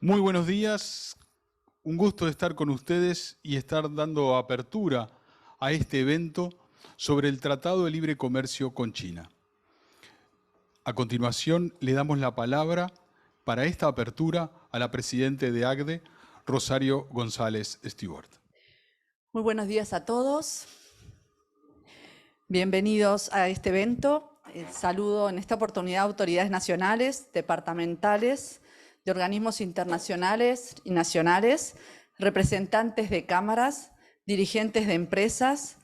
Muy buenos días, un gusto de estar con ustedes y estar dando apertura a este evento sobre el Tratado de Libre Comercio con China. A continuación le damos la palabra para esta apertura a la presidenta de ACDE, Rosario González Stewart. Muy buenos días a todos. Bienvenidos a este evento. Saludo en esta oportunidad a autoridades nacionales, departamentales, de organismos internacionales y nacionales, representantes de cámaras, dirigentes de empresas,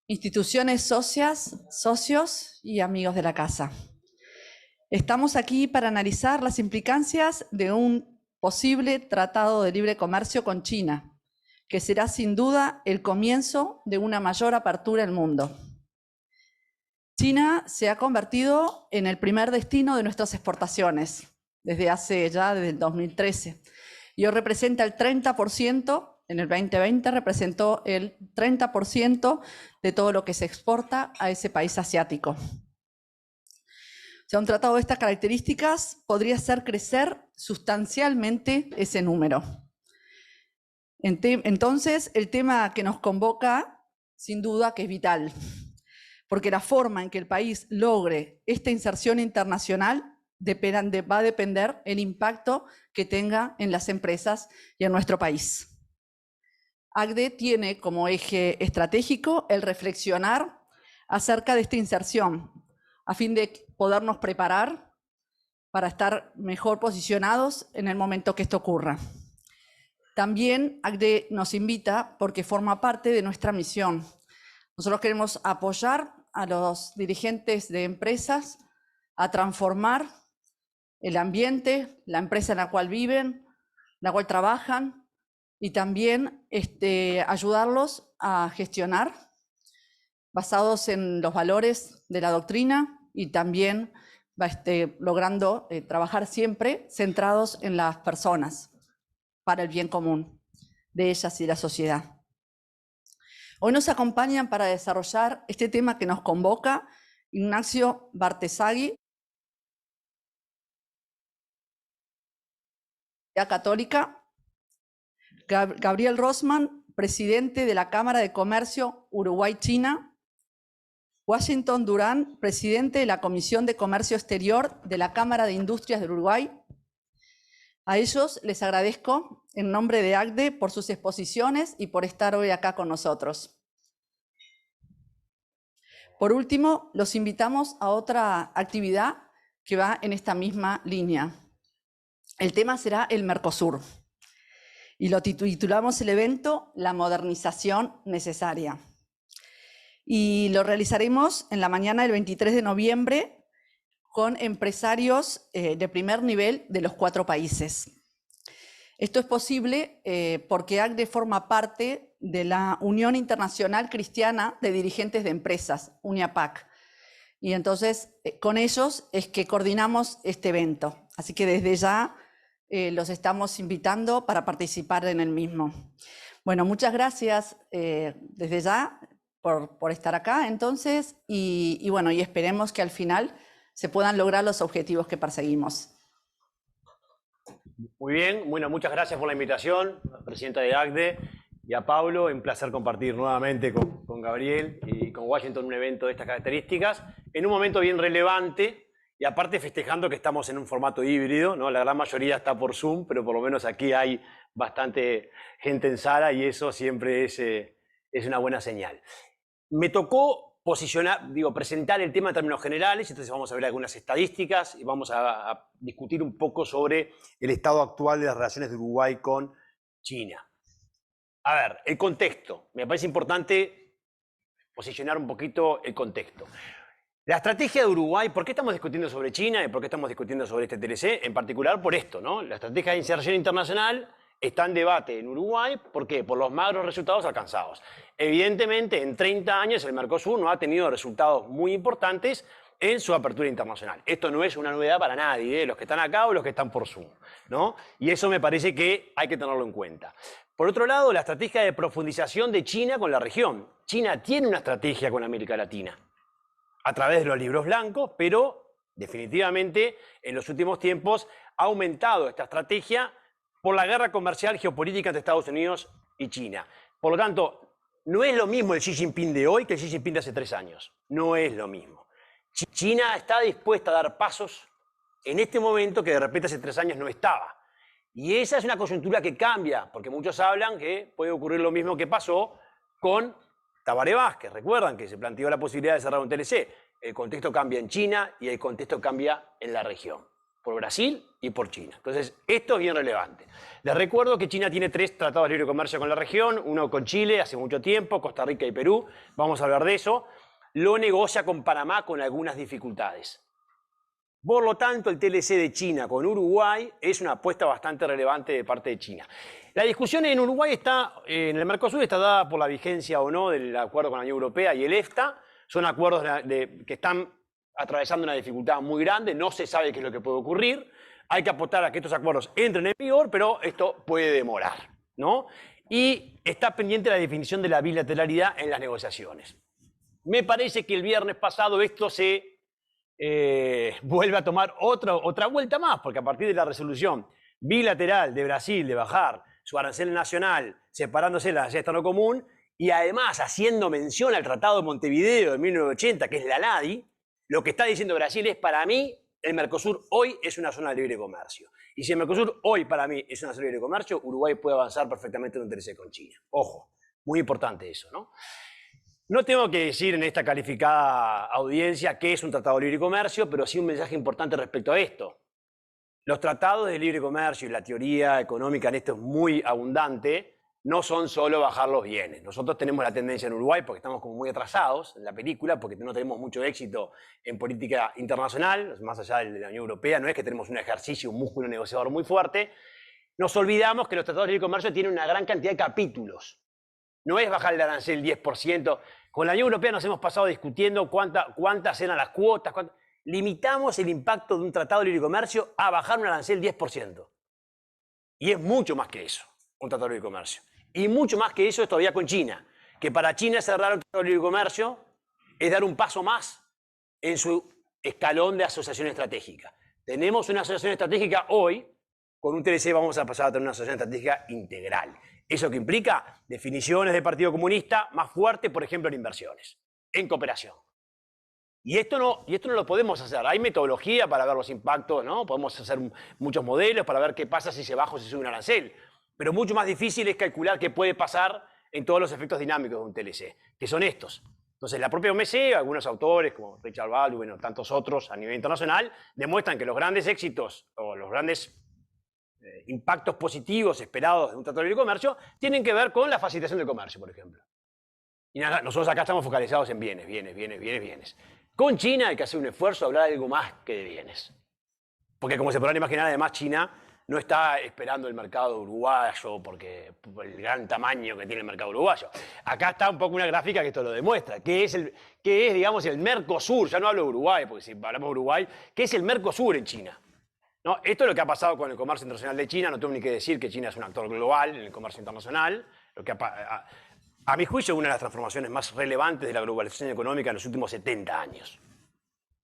instituciones socios y amigos de la casa. Estamos aquí para analizar las implicancias de un posible tratado de libre comercio con China, que será sin duda el comienzo de una mayor apertura al mundo. China se ha convertido en el primer destino de nuestras exportaciones desde el 2013 y hoy representa el 30%, en el 2020 representó el 30% de todo lo que se exporta a ese país asiático. O sea, un tratado de estas características podría hacer crecer sustancialmente ese número. Entonces, el tema que nos convoca, sin duda que es vital, porque la forma en que el país logre esta inserción internacional va a depender el impacto que tenga en las empresas y en nuestro país. ACDE tiene como eje estratégico el reflexionar acerca de esta inserción, a fin de podernos preparar para estar mejor posicionados en el momento que esto ocurra. También ACDE nos invita porque forma parte de nuestra misión. Nosotros queremos apoyar a los dirigentes de empresas a transformar el ambiente, la empresa en la cual viven, la cual trabajan, y también ayudarlos a gestionar basados en los valores de la doctrina y también logrando trabajar siempre centrados en las personas para el bien común de ellas y la sociedad. Hoy nos acompañan para desarrollar este tema que nos convoca Ignacio Bartesagui, Católica, Gabriel Rosman, presidente de la Cámara de Comercio Uruguay-China, Washington Durán, presidente de la Comisión de Comercio Exterior de la Cámara de Industrias del Uruguay. A ellos les agradezco en nombre de ACDE por sus exposiciones y por estar hoy acá con nosotros. Por último, los invitamos a otra actividad que va en esta misma línea. El tema será el Mercosur y lo titulamos el evento La modernización necesaria. Y lo realizaremos en la mañana del 23 de noviembre con empresarios de primer nivel de los 4 países. Esto es posible porque ACDE forma parte de la Unión Internacional Cristiana de Dirigentes de Empresas, UNIAPAC. Y entonces con ellos es que coordinamos este evento. Así que desde ya los estamos invitando para participar en el mismo. Bueno, muchas gracias desde ya por estar acá entonces y bueno, y esperemos que al final se puedan lograr los objetivos que perseguimos. Muy bien, bueno, muchas gracias por la invitación, presidenta de ACDE, y a Pablo, un placer compartir nuevamente con Gabriel y con Washington un evento de estas características, en un momento bien relevante, y aparte festejando que estamos en un formato híbrido, ¿no? La gran mayoría está por Zoom, pero por lo menos aquí hay bastante gente en sala y eso siempre es una buena señal. Me tocó presentar el tema en términos generales, entonces vamos a ver algunas estadísticas y vamos a discutir un poco sobre el estado actual de las relaciones de Uruguay con China. A ver, el contexto. Me parece importante posicionar un poquito el contexto. La estrategia de Uruguay, ¿por qué estamos discutiendo sobre China y por qué estamos discutiendo sobre este TLC? En particular por esto, ¿no? La estrategia de inserción internacional está en debate en Uruguay. ¿Por qué? Por los magros resultados alcanzados. Evidentemente, en 30 años el Mercosur no ha tenido resultados muy importantes en su apertura internacional. Esto no es una novedad para nadie, los que están acá o los que están por Zoom, ¿no? Y eso me parece que hay que tenerlo en cuenta. Por otro lado, la estrategia de profundización de China con la región. China tiene una estrategia con América Latina a través de los libros blancos, pero definitivamente en los últimos tiempos ha aumentado esta estrategia por la guerra comercial geopolítica entre Estados Unidos y China. Por lo tanto, no es lo mismo el Xi Jinping de hoy que el Xi Jinping de hace 3 años. No es lo mismo. China está dispuesta a dar pasos en este momento que de repente hace 3 años no estaba. Y esa es una coyuntura que cambia, porque muchos hablan que puede ocurrir lo mismo que pasó con Tabaré Vázquez. Recuerdan que se planteó la posibilidad de cerrar un TLC. El contexto cambia en China y el contexto cambia en la región, por Brasil y por China. Entonces, esto es bien relevante. Les recuerdo que China tiene 3 tratados de libre comercio con la región, uno con Chile hace mucho tiempo, Costa Rica y Perú, vamos a hablar de eso. Lo negocia con Panamá con algunas dificultades. Por lo tanto, el TLC de China con Uruguay es una apuesta bastante relevante de parte de China. La discusión en Uruguay en el Mercosur está dada por la vigencia o no del acuerdo con la Unión Europea y el EFTA. Son acuerdos que están atravesando una dificultad muy grande, no se sabe qué es lo que puede ocurrir. Hay que apostar a que estos acuerdos entren en vigor, pero esto puede demorar, ¿no? Y está pendiente la definición de la bilateralidad en las negociaciones. Me parece que el viernes pasado esto se vuelve a tomar otra vuelta más, porque a partir de la resolución bilateral de Brasil de bajar su arancel nacional, separándose de la externo común, y además haciendo mención al Tratado de Montevideo de 1980, que es la LADI, lo que está diciendo Brasil es, para mí, el Mercosur hoy es una zona de libre comercio. Y si el Mercosur hoy para mí es una zona de libre comercio, Uruguay puede avanzar perfectamente en un TLC con China. Ojo, muy importante eso, ¿no? No tengo que decir en esta calificada audiencia qué es un tratado de libre comercio, pero sí un mensaje importante respecto a esto. Los tratados de libre comercio y la teoría económica en esto es muy abundante, no son solo bajar los bienes. Nosotros tenemos la tendencia en Uruguay, porque estamos como muy atrasados en la película, porque no tenemos mucho éxito en política internacional, más allá de la Unión Europea, no es que tenemos un ejercicio, un músculo negociador muy fuerte. Nos olvidamos que los tratados de libre comercio tienen una gran cantidad de capítulos. No es bajar el arancel 10%. Con la Unión Europea nos hemos pasado discutiendo cuántas eran las cuotas. Limitamos el impacto de un tratado de libre comercio a bajar un arancel 10%. Y es mucho más que eso, un tratado de libre comercio. Y mucho más que eso es todavía con China. Que para China cerrar un tratado de libre comercio es dar un paso más en su escalón de asociación estratégica. Tenemos una asociación estratégica hoy, con un TLC vamos a pasar a tener una asociación estratégica integral. ¿Eso que implica? Definiciones del Partido Comunista más fuertes, por ejemplo, en inversiones, en cooperación. Y esto no lo podemos hacer. Hay metodología para ver los impactos, ¿no? Podemos hacer muchos modelos para ver qué pasa si se baja o si sube un arancel. Pero mucho más difícil es calcular qué puede pasar en todos los efectos dinámicos de un TLC, que son estos. Entonces, la propia OMC, algunos autores como Richard Baldwin o tantos otros a nivel internacional, demuestran que los grandes éxitos o los grandes impactos positivos esperados de un tratado de libre comercio tienen que ver con la facilitación del comercio, por ejemplo. Y nosotros acá estamos focalizados en bienes. Con China hay que hacer un esfuerzo a hablar de algo más que de bienes. Porque como se podrán imaginar, además China no está esperando el mercado uruguayo por el gran tamaño que tiene el mercado uruguayo. Acá está un poco una gráfica que esto lo demuestra, que es digamos, el Mercosur. Ya no hablo de Uruguay, porque si hablamos de Uruguay, ¿qué es el Mercosur en China? ¿No? Esto es lo que ha pasado con el comercio internacional de China. No tengo ni que decir que China es un actor global en el comercio internacional. Lo que a mi juicio, una de las transformaciones más relevantes de la globalización económica en los últimos 70 años.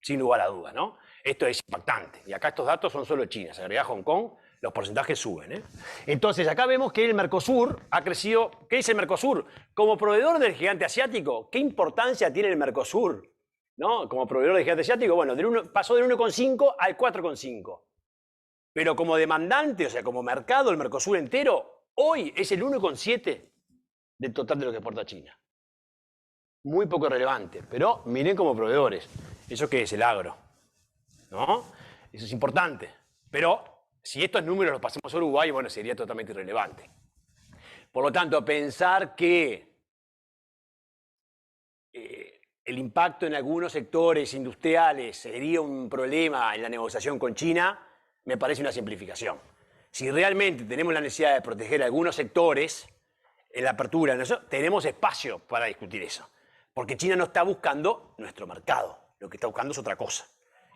Sin lugar a dudas, ¿no? Esto es impactante. Y acá estos datos son solo China. Se agrega Hong Kong, los porcentajes suben, ¿eh? Entonces, acá vemos que el Mercosur ha crecido. ¿Qué dice el Mercosur? Como proveedor del gigante asiático, ¿qué importancia tiene el Mercosur? ¿No? Como proveedor del gigante asiático, bueno, pasó del 1,5 al 4,5. Pero como demandante, o sea, como mercado, el Mercosur entero, hoy es el 1,7 del total de lo que exporta China. Muy poco relevante, pero miren como proveedores. ¿Eso qué es? El agro, ¿no? Eso es importante. Pero si estos números los pasamos a Uruguay, bueno, sería totalmente irrelevante. Por lo tanto, pensar que el impacto en algunos sectores industriales sería un problema en la negociación con China, me parece una simplificación. Si realmente tenemos la necesidad de proteger algunos sectores en la apertura, tenemos espacio para discutir eso. Porque China no está buscando nuestro mercado, lo que está buscando es otra cosa.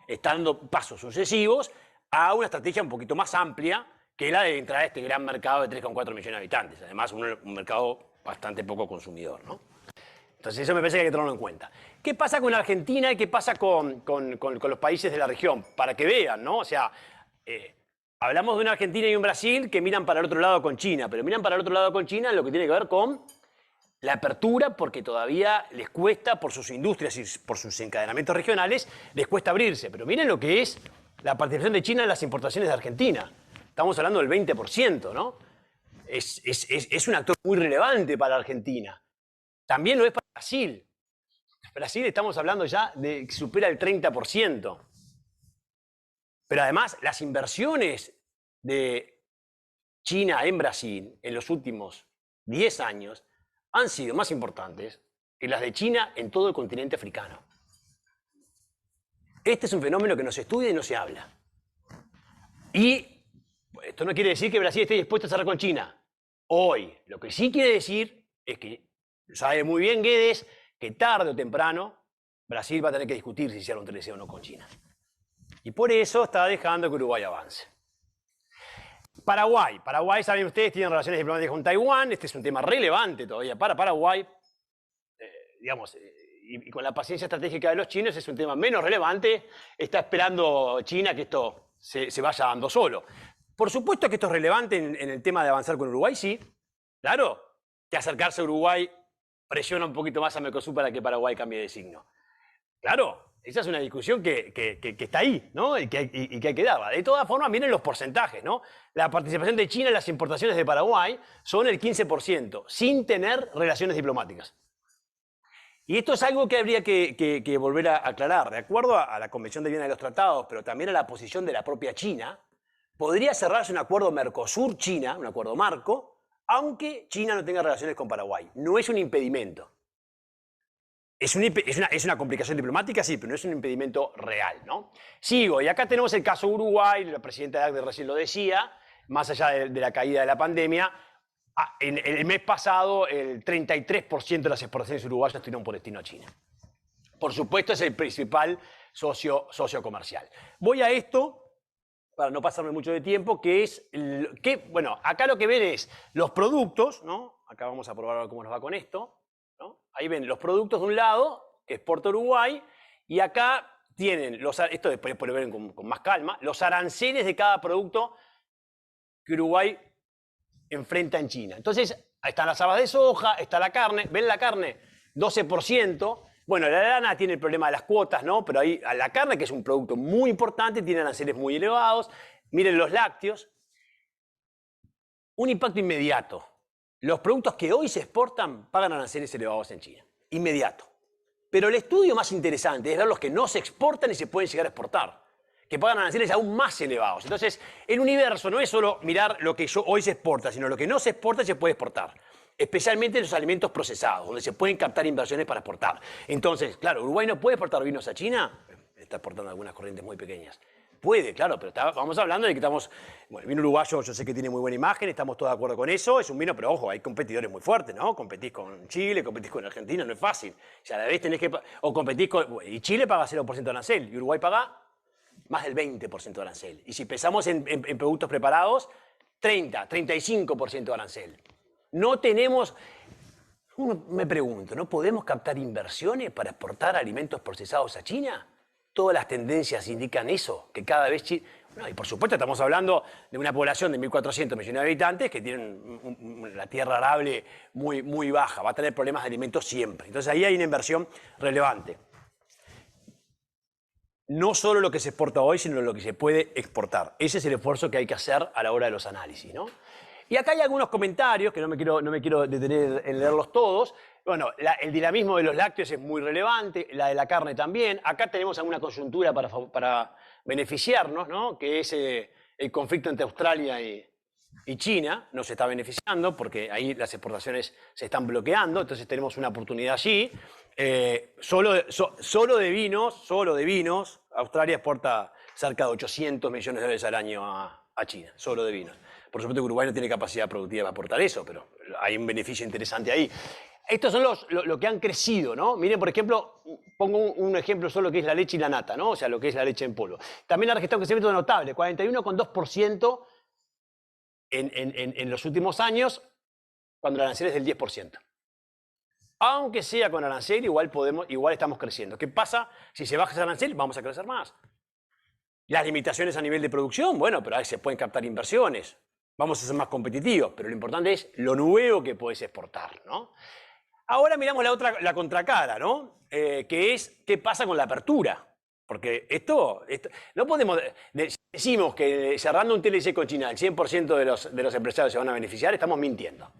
Está dando pasos sucesivos a una estrategia un poquito más amplia que la de entrar a este gran mercado de 3,4 millones de habitantes. Además, un mercado bastante poco consumidor, ¿no? Entonces eso me parece que hay que tenerlo en cuenta. ¿Qué pasa con Argentina y qué pasa con los países de la región? Para que vean, ¿no? O sea, hablamos de una Argentina y un Brasil que miran para el otro lado con China, pero miran para el otro lado con China en lo que tiene que ver con la apertura, porque todavía les cuesta, por sus industrias y por sus encadenamientos regionales, les cuesta abrirse. Pero miren lo que es la participación de China en las importaciones de Argentina. Estamos hablando del 20%, ¿no? Es un actor muy relevante para Argentina. También lo es para Brasil. Brasil estamos hablando ya de que supera el 30%. Pero además, las inversiones de China en Brasil en los últimos 10 años han sido más importantes que las de China en todo el continente africano. Este es un fenómeno que no se estudia y no se habla. Y esto no quiere decir que Brasil esté dispuesto a cerrar con China hoy. Lo que sí quiere decir es que sabe muy bien Guedes que tarde o temprano Brasil va a tener que discutir si cierra un TLC o no con China. Y por eso está dejando que Uruguay avance. Paraguay. Paraguay, saben ustedes, tiene relaciones diplomáticas con Taiwán. Este es un tema relevante todavía para Paraguay. Digamos, y con la paciencia estratégica de los chinos es un tema menos relevante. Está esperando China que esto se vaya dando solo. Por supuesto que esto es relevante en el tema de avanzar con Uruguay, sí. Claro, que acercarse a Uruguay presiona un poquito más a Mercosur para que Paraguay cambie de signo. Claro, esa es una discusión que está ahí, ¿no? Y que hay que darla. De todas formas, miren los porcentajes, ¿no? La participación de China en las importaciones de Paraguay son el 15%, sin tener relaciones diplomáticas. Y esto es algo que habría que volver a aclarar. De acuerdo a la Convención de Viena de los Tratados, pero también a la posición de la propia China, podría cerrarse un acuerdo Mercosur-China, un acuerdo marco, aunque China no tenga relaciones con Paraguay. No es un impedimento. Es una complicación diplomática, sí, pero no es un impedimento real, ¿no? Sigo, y acá tenemos el caso Uruguay, la presidenta de ACDE recién lo decía, más allá de la caída de la pandemia, en el mes pasado el 33% de las exportaciones uruguayas tuvieron por destino a China. Por supuesto, es el principal socio comercial. Voy a esto, para no pasarme mucho de tiempo, bueno, acá lo que ven es los productos, ¿no? Acá vamos a probar cómo nos va con esto, ¿no? Ahí ven los productos de un lado, que exporta Uruguay, y acá tienen, esto después pueden ver con más calma, los aranceles de cada producto que Uruguay enfrenta en China. Entonces, ahí están las habas de soja, está la carne, ¿ven la carne? 12%. Bueno, la lana tiene el problema de las cuotas, ¿no? Pero ahí la carne, que es un producto muy importante, tiene aranceles muy elevados. Miren los lácteos. Un impacto inmediato. Los productos que hoy se exportan pagan aranceles elevados en China. Inmediato. Pero el estudio más interesante es ver los que no se exportan y se pueden llegar a exportar, que pagan aranceles aún más elevados. Entonces, el universo no es solo mirar lo que hoy se exporta, sino lo que no se exporta y se puede exportar. Especialmente los alimentos procesados, donde se pueden captar inversiones para exportar. Entonces, claro, Uruguay no puede exportar vinos a China, está exportando algunas corrientes muy pequeñas. Puede, claro, pero vamos hablando de que estamos... Bueno, el vino uruguayo yo sé que tiene muy buena imagen, estamos todos de acuerdo con eso, es un vino, pero ojo, hay competidores muy fuertes, ¿no? Competís con Chile, competís con Argentina, no es fácil. O sea, a la vez tenés que... O competís con... Y Chile paga 0% de arancel, y Uruguay paga más del 20% de arancel. Y si pensamos en productos preparados, 35% de arancel. No tenemos... Me pregunto, ¿no podemos captar inversiones para exportar alimentos procesados a China? Todas las tendencias indican eso, que cada vez China... Bueno, y por supuesto estamos hablando de una población de 1.400 millones de habitantes que tienen la tierra arable muy, muy baja, va a tener problemas de alimentos siempre. Entonces ahí hay una inversión relevante. No solo lo que se exporta hoy, sino lo que se puede exportar. Ese es el esfuerzo que hay que hacer a la hora de los análisis, ¿no? Y acá hay algunos comentarios, que no me quiero detener en leerlos todos. Bueno, el dinamismo de los lácteos es muy relevante, la de la carne también. Acá tenemos alguna coyuntura para beneficiarnos, ¿no? Que es el conflicto entre Australia y China. Nos está beneficiando porque ahí las exportaciones se están bloqueando, entonces tenemos una oportunidad allí. Solo de vinos, Australia exporta cerca de 800 millones de dólares al año a China, solo de vinos. Por supuesto que Uruguay no tiene capacidad productiva para aportar eso, pero hay un beneficio interesante ahí. Estos son lo que han crecido, ¿no? Miren, por ejemplo, pongo un ejemplo solo que es la leche y la nata, ¿no? O sea, lo que es la leche en polvo. También ha registrado un crecimiento notable, 41,2% en los últimos años, cuando el arancel es del 10%. Aunque sea con arancel, igual estamos creciendo. ¿Qué pasa? Si se baja ese arancel, vamos a crecer más. Las limitaciones a nivel de producción, bueno, pero ahí se pueden captar inversiones. Vamos a ser más competitivos, pero lo importante es lo nuevo que podés exportar, ¿no? Ahora miramos la contracara, ¿no? Que es qué pasa con la apertura. Porque esto no podemos... Decimos que cerrando un TLC con China, el 100% de los empresarios se van a beneficiar, estamos mintiendo.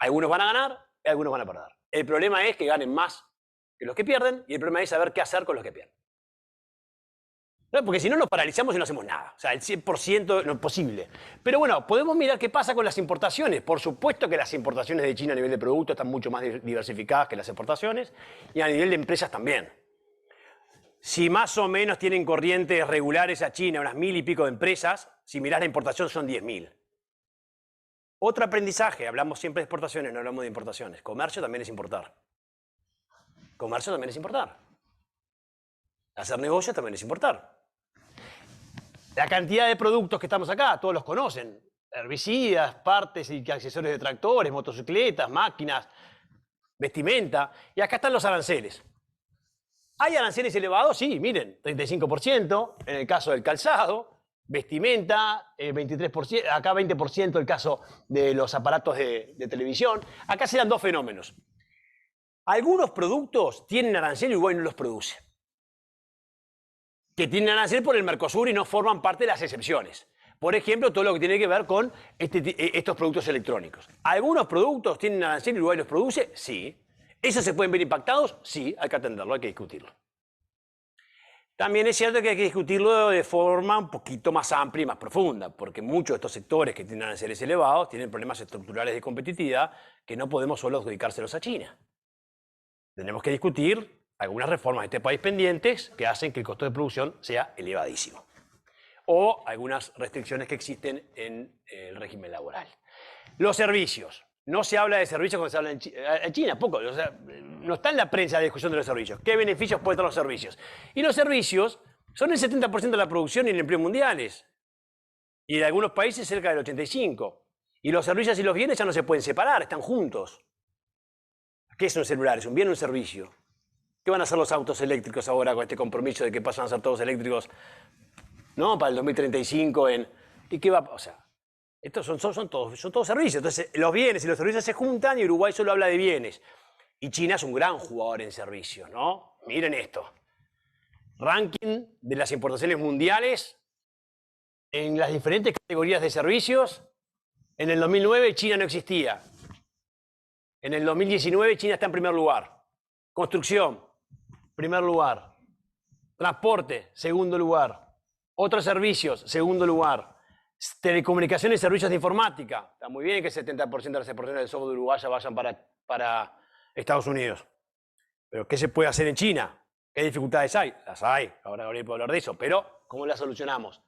Algunos van a ganar y algunos van a perder. El problema es que ganen más que los que pierden y el problema es saber qué hacer con los que pierden. ¿No? Porque si no nos paralizamos y no hacemos nada. O sea, el 100% no es posible. Pero bueno, podemos mirar qué pasa con las importaciones. Por supuesto que las importaciones de China a nivel de productos están mucho más diversificadas que las exportaciones y a nivel de empresas también. Si más o menos tienen corrientes regulares a China, unas 1000 y pico de empresas, si mirás la importación son 10.000. Otro aprendizaje, hablamos siempre de exportaciones, no hablamos de importaciones. Comercio también es importar. Comercio también es importar. Hacer negocios también es importar. La cantidad de productos que estamos acá, todos los conocen. Herbicidas, partes y accesorios de tractores, motocicletas, máquinas, vestimenta. Y acá están los aranceles. ¿Hay aranceles elevados? Sí, miren, 35% en el caso del calzado, vestimenta, 23%, acá 20% el caso de los aparatos de televisión. Acá se dan dos fenómenos. Algunos productos tienen arancel y Uruguay no los produce. Que tienen arancel por el Mercosur y no forman parte de las excepciones. Por ejemplo, todo lo que tiene que ver con estos productos electrónicos. ¿Algunos productos tienen arancel y Uruguay los produce? Sí. ¿Esos se pueden ver impactados? Sí, hay que atenderlo, hay que discutirlo. También es cierto que hay que discutirlo de forma un poquito más amplia y más profunda, porque muchos de estos sectores que tienen aranceles elevados tienen problemas estructurales de competitividad que no podemos solo adjudicárselos a China. Tenemos que discutir algunas reformas de este país pendientes que hacen que el costo de producción sea elevadísimo. O algunas restricciones que existen en el régimen laboral. Los servicios. No se habla de servicios cuando se habla en China, poco. O sea, no está en la prensa la discusión de los servicios. ¿Qué beneficios pueden tener los servicios? Y los servicios son el 70% de la producción y el empleo mundiales. Y en algunos países cerca del 85%. Y los servicios y los bienes ya no se pueden separar, están juntos. ¿Qué es un celular? ¿Es un bien o un servicio? ¿Qué van a hacer los autos eléctricos ahora con este compromiso de que pasan a ser todos eléctricos, ¿no? Para el 2035 ¿y qué va a pasar? O sea, estos son todos servicios. Entonces, los bienes y los servicios se juntan y Uruguay solo habla de bienes. Y China es un gran jugador en servicios, ¿no? Miren esto. Ranking de las importaciones mundiales en las diferentes categorías de servicios. En el 2009 China no existía. En el 2019 China está en primer lugar. Construcción, primer lugar. Transporte, segundo lugar. Otros servicios, segundo lugar. Telecomunicaciones y servicios de informática. Está muy bien que el 70% de las exportaciones del software uruguaya vayan para Estados Unidos. Pero ¿qué se puede hacer en China? ¿Qué dificultades hay? Las hay. Ahora Gabriel puede hablar de eso. Pero ¿cómo las solucionamos?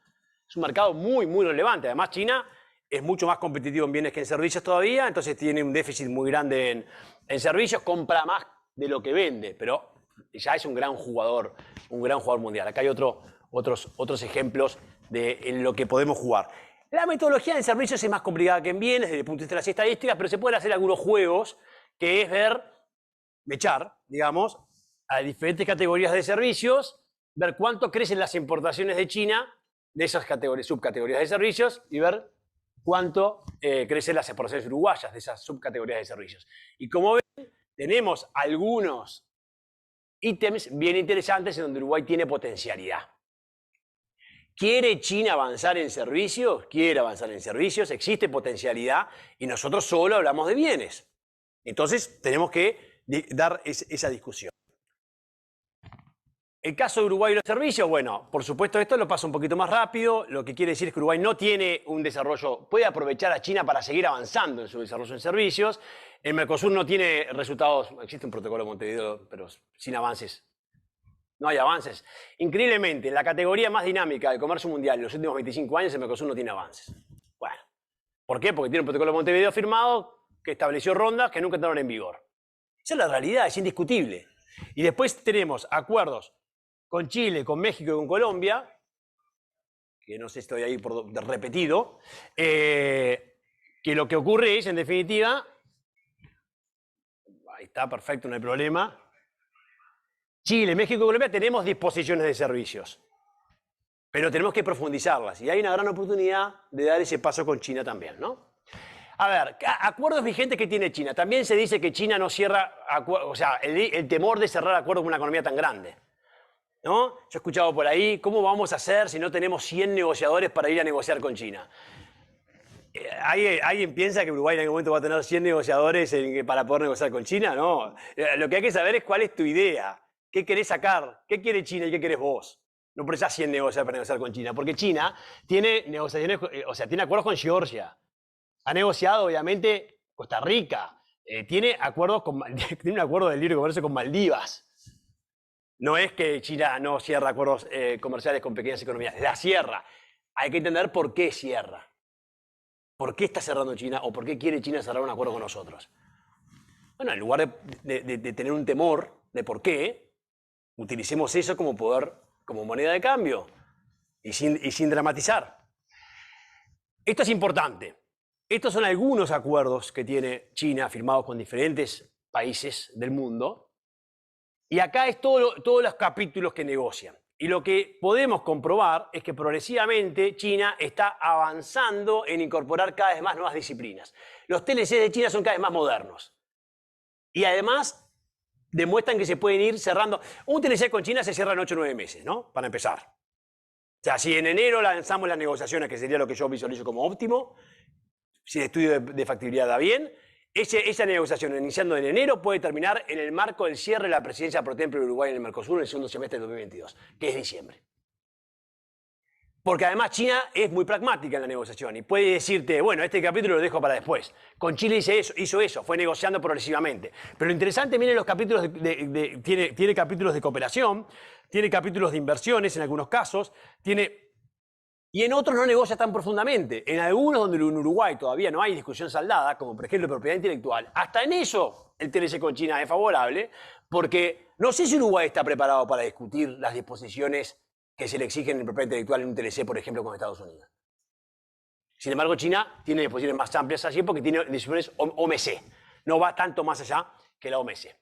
Es un mercado muy, muy relevante. Además, China es mucho más competitivo en bienes que en servicios todavía. Entonces tiene un déficit muy grande en servicios. Compra más de lo que vende. Pero ya es un gran jugador mundial. Acá hay otros ejemplos de en lo que podemos jugar. La metodología en servicios es más complicada que en bienes desde el punto de vista de las estadísticas, pero se pueden hacer algunos juegos que es echar, digamos, a diferentes categorías de servicios, ver cuánto crecen las importaciones de China de esas subcategorías de servicios y ver cuánto crecen las exportaciones uruguayas de esas subcategorías de servicios. Y como ven, tenemos algunos ítems bien interesantes en donde Uruguay tiene potencialidad. ¿Quiere China avanzar en servicios? Quiere avanzar en servicios, existe potencialidad y nosotros solo hablamos de bienes. Entonces tenemos que dar esa discusión. El caso de Uruguay y los servicios, bueno, por supuesto esto lo pasa un poquito más rápido, lo que quiere decir es que Uruguay no tiene un desarrollo, puede aprovechar a China para seguir avanzando en su desarrollo en servicios. El Mercosur no tiene resultados, existe un protocolo de Montevideo, pero sin avances. No hay avances. Increíblemente, en la categoría más dinámica del comercio mundial en los últimos 25 años, el Mercosur no tiene avances. Bueno, ¿por qué? Porque tiene un protocolo de Montevideo firmado que estableció rondas que nunca entraron en vigor. Esa es la realidad, es indiscutible. Y después tenemos acuerdos con Chile, con México y con Colombia, que no sé si estoy ahí por repetido, que lo que ocurre es, en definitiva, ahí está, perfecto, no hay problema. Chile, México y Colombia tenemos disposiciones de servicios. pero tenemos que profundizarlas. Y hay una gran oportunidad de dar ese paso con China también, ¿no? A ver, acuerdos vigentes que tiene China. También se dice que China no cierra, o sea, el temor de cerrar acuerdos con una economía tan grande, ¿no? Yo he escuchado por ahí, ¿cómo vamos a hacer si no tenemos 100 negociadores para ir a negociar con China? ¿Alguien piensa que Uruguay en algún momento va a tener 100 negociadores para poder negociar con China? No. Lo que hay que saber es cuál es tu idea. ¿Qué querés sacar? ¿Qué quiere China y qué querés vos? No precisás 100 negociadores para negociar con China, porque China tiene negociaciones, o sea, tiene acuerdos con Georgia. Ha negociado, obviamente, Costa Rica. Tiene tiene un acuerdo de libre comercio con Maldivas. No es que China no cierra acuerdos comerciales con pequeñas economías, la cierra. Hay que entender por qué cierra. ¿Por qué está cerrando China o por qué quiere China cerrar un acuerdo con nosotros? Bueno, en lugar de tener un temor de por qué, utilicemos eso como moneda de cambio y sin dramatizar. Esto es importante. Estos son algunos acuerdos que tiene China firmados con diferentes países del mundo. Y acá es todos los capítulos que negocian. Y lo que podemos comprobar es que progresivamente China está avanzando en incorporar cada vez más nuevas disciplinas. Los TLC de China son cada vez más modernos. Y además demuestran que se pueden ir cerrando. Un TLC con China se cierra en 8 o 9 meses, ¿no? Para empezar. O sea, si en enero lanzamos las negociaciones, que sería lo que yo visualizo como óptimo, si el estudio de factibilidad da bien, esa negociación iniciando en enero puede terminar en el marco del cierre de la presidencia pro tempore de Uruguay en el Mercosur en el segundo semestre de 2022, que es diciembre. Porque además China es muy pragmática en la negociación y puede decirte, bueno, este capítulo lo dejo para después. Con Chile hizo eso, fue negociando progresivamente. Pero lo interesante, miren los capítulos, tiene capítulos de cooperación, tiene capítulos de inversiones en algunos casos, y en otros no negocia tan profundamente. En algunos donde en Uruguay todavía no hay discusión saldada, como por ejemplo propiedad intelectual, hasta en eso el TLC con China es favorable, porque no sé si Uruguay está preparado para discutir las disposiciones que se le exigen en propiedad intelectual en un TLC, por ejemplo, con Estados Unidos. Sin embargo, China tiene disposiciones más amplias allí porque tiene disposiciones OMC. No va tanto más allá que la OMC.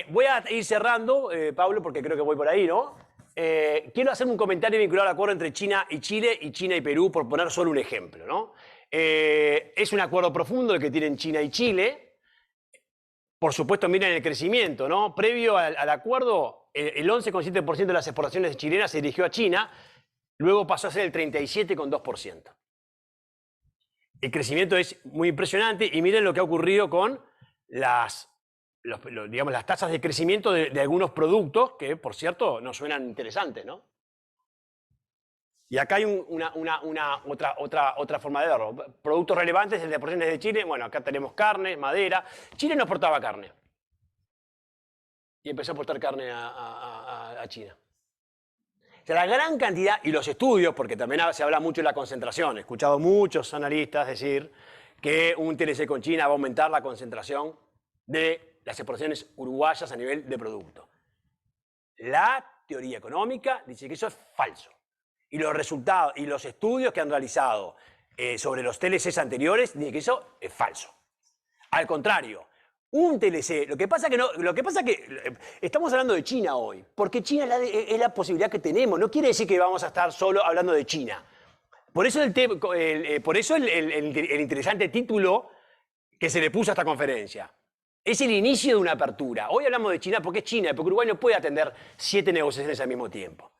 Voy a ir cerrando, Pablo, porque creo que voy por ahí, ¿no? Quiero hacer un comentario vinculado al acuerdo entre China y Chile y China y Perú, por poner solo un ejemplo, ¿no? Es un acuerdo profundo el que tienen China y Chile. Por supuesto, miren el crecimiento, ¿no? Previo al acuerdo, el 11,7% de las exportaciones chilenas se dirigió a China, luego pasó a ser el 37,2%. El crecimiento es muy impresionante y miren lo que ha ocurrido con las tasas de crecimiento de algunos productos que, por cierto, nos suenan interesantes, ¿no? Y acá hay otra forma de verlo. Productos relevantes de exportaciones de Chile. Bueno, acá tenemos carne, madera. Chile no exportaba carne. Y empezó a exportar carne a China. O sea, la gran cantidad, y los estudios, porque también se habla mucho de la concentración. He escuchado muchos analistas decir que un TLC con China va a aumentar la concentración de las exportaciones uruguayas a nivel de producto. La teoría económica dice que eso es falso. Y los resultados y los estudios que han realizado sobre los TLCs anteriores dicen que eso es falso. Al contrario, un TLC, lo que pasa que estamos hablando de China hoy, porque China es la posibilidad que tenemos. No quiere decir que vamos a estar solo hablando de China. Por eso el interesante título que se le puso a esta conferencia. Es el inicio de una apertura. Hoy hablamos de China porque es China, porque Uruguay no puede atender 7 negociaciones al mismo tiempo.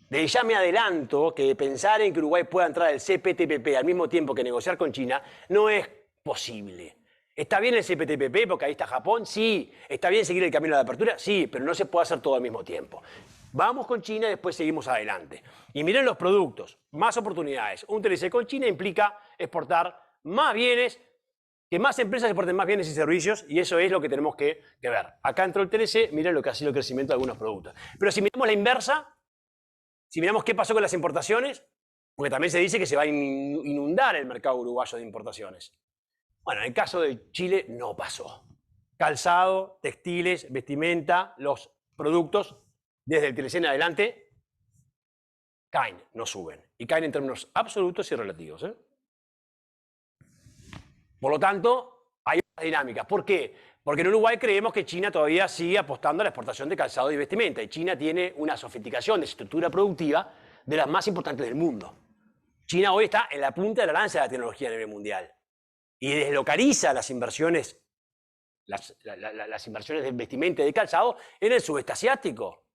De ya me adelanto que pensar en que Uruguay pueda entrar al CPTPP al mismo tiempo que negociar con China no es posible. ¿Está bien el CPTPP porque ahí está Japón? Sí. ¿Está bien seguir el camino de la apertura? Sí, pero no se puede hacer todo al mismo tiempo. Vamos con China y después seguimos adelante. Y miren los productos, más oportunidades. Un TLC con China implica exportar más bienes, que más empresas exporten más bienes y servicios, y eso es lo que tenemos que ver. Acá entró el TLC, miren lo que ha sido el crecimiento de algunos productos. Pero si miramos la inversa, si miramos qué pasó con las importaciones, porque también se dice que se va a inundar el mercado uruguayo de importaciones. Bueno, en el caso de Chile no pasó. Calzado, textiles, vestimenta, los productos, desde el TLC en adelante, caen, no suben. Y caen en términos absolutos y relativos, ¿eh? Por lo tanto, hay una dinámica. ¿Por qué? Porque en Uruguay creemos que China todavía sigue apostando a la exportación de calzado y vestimenta. Y China tiene una sofisticación de estructura productiva de las más importantes del mundo. China hoy está en la punta de la lanza de la tecnología a nivel mundial y deslocaliza las inversiones, las inversiones de vestimenta y de calzado en el sudeste asiático.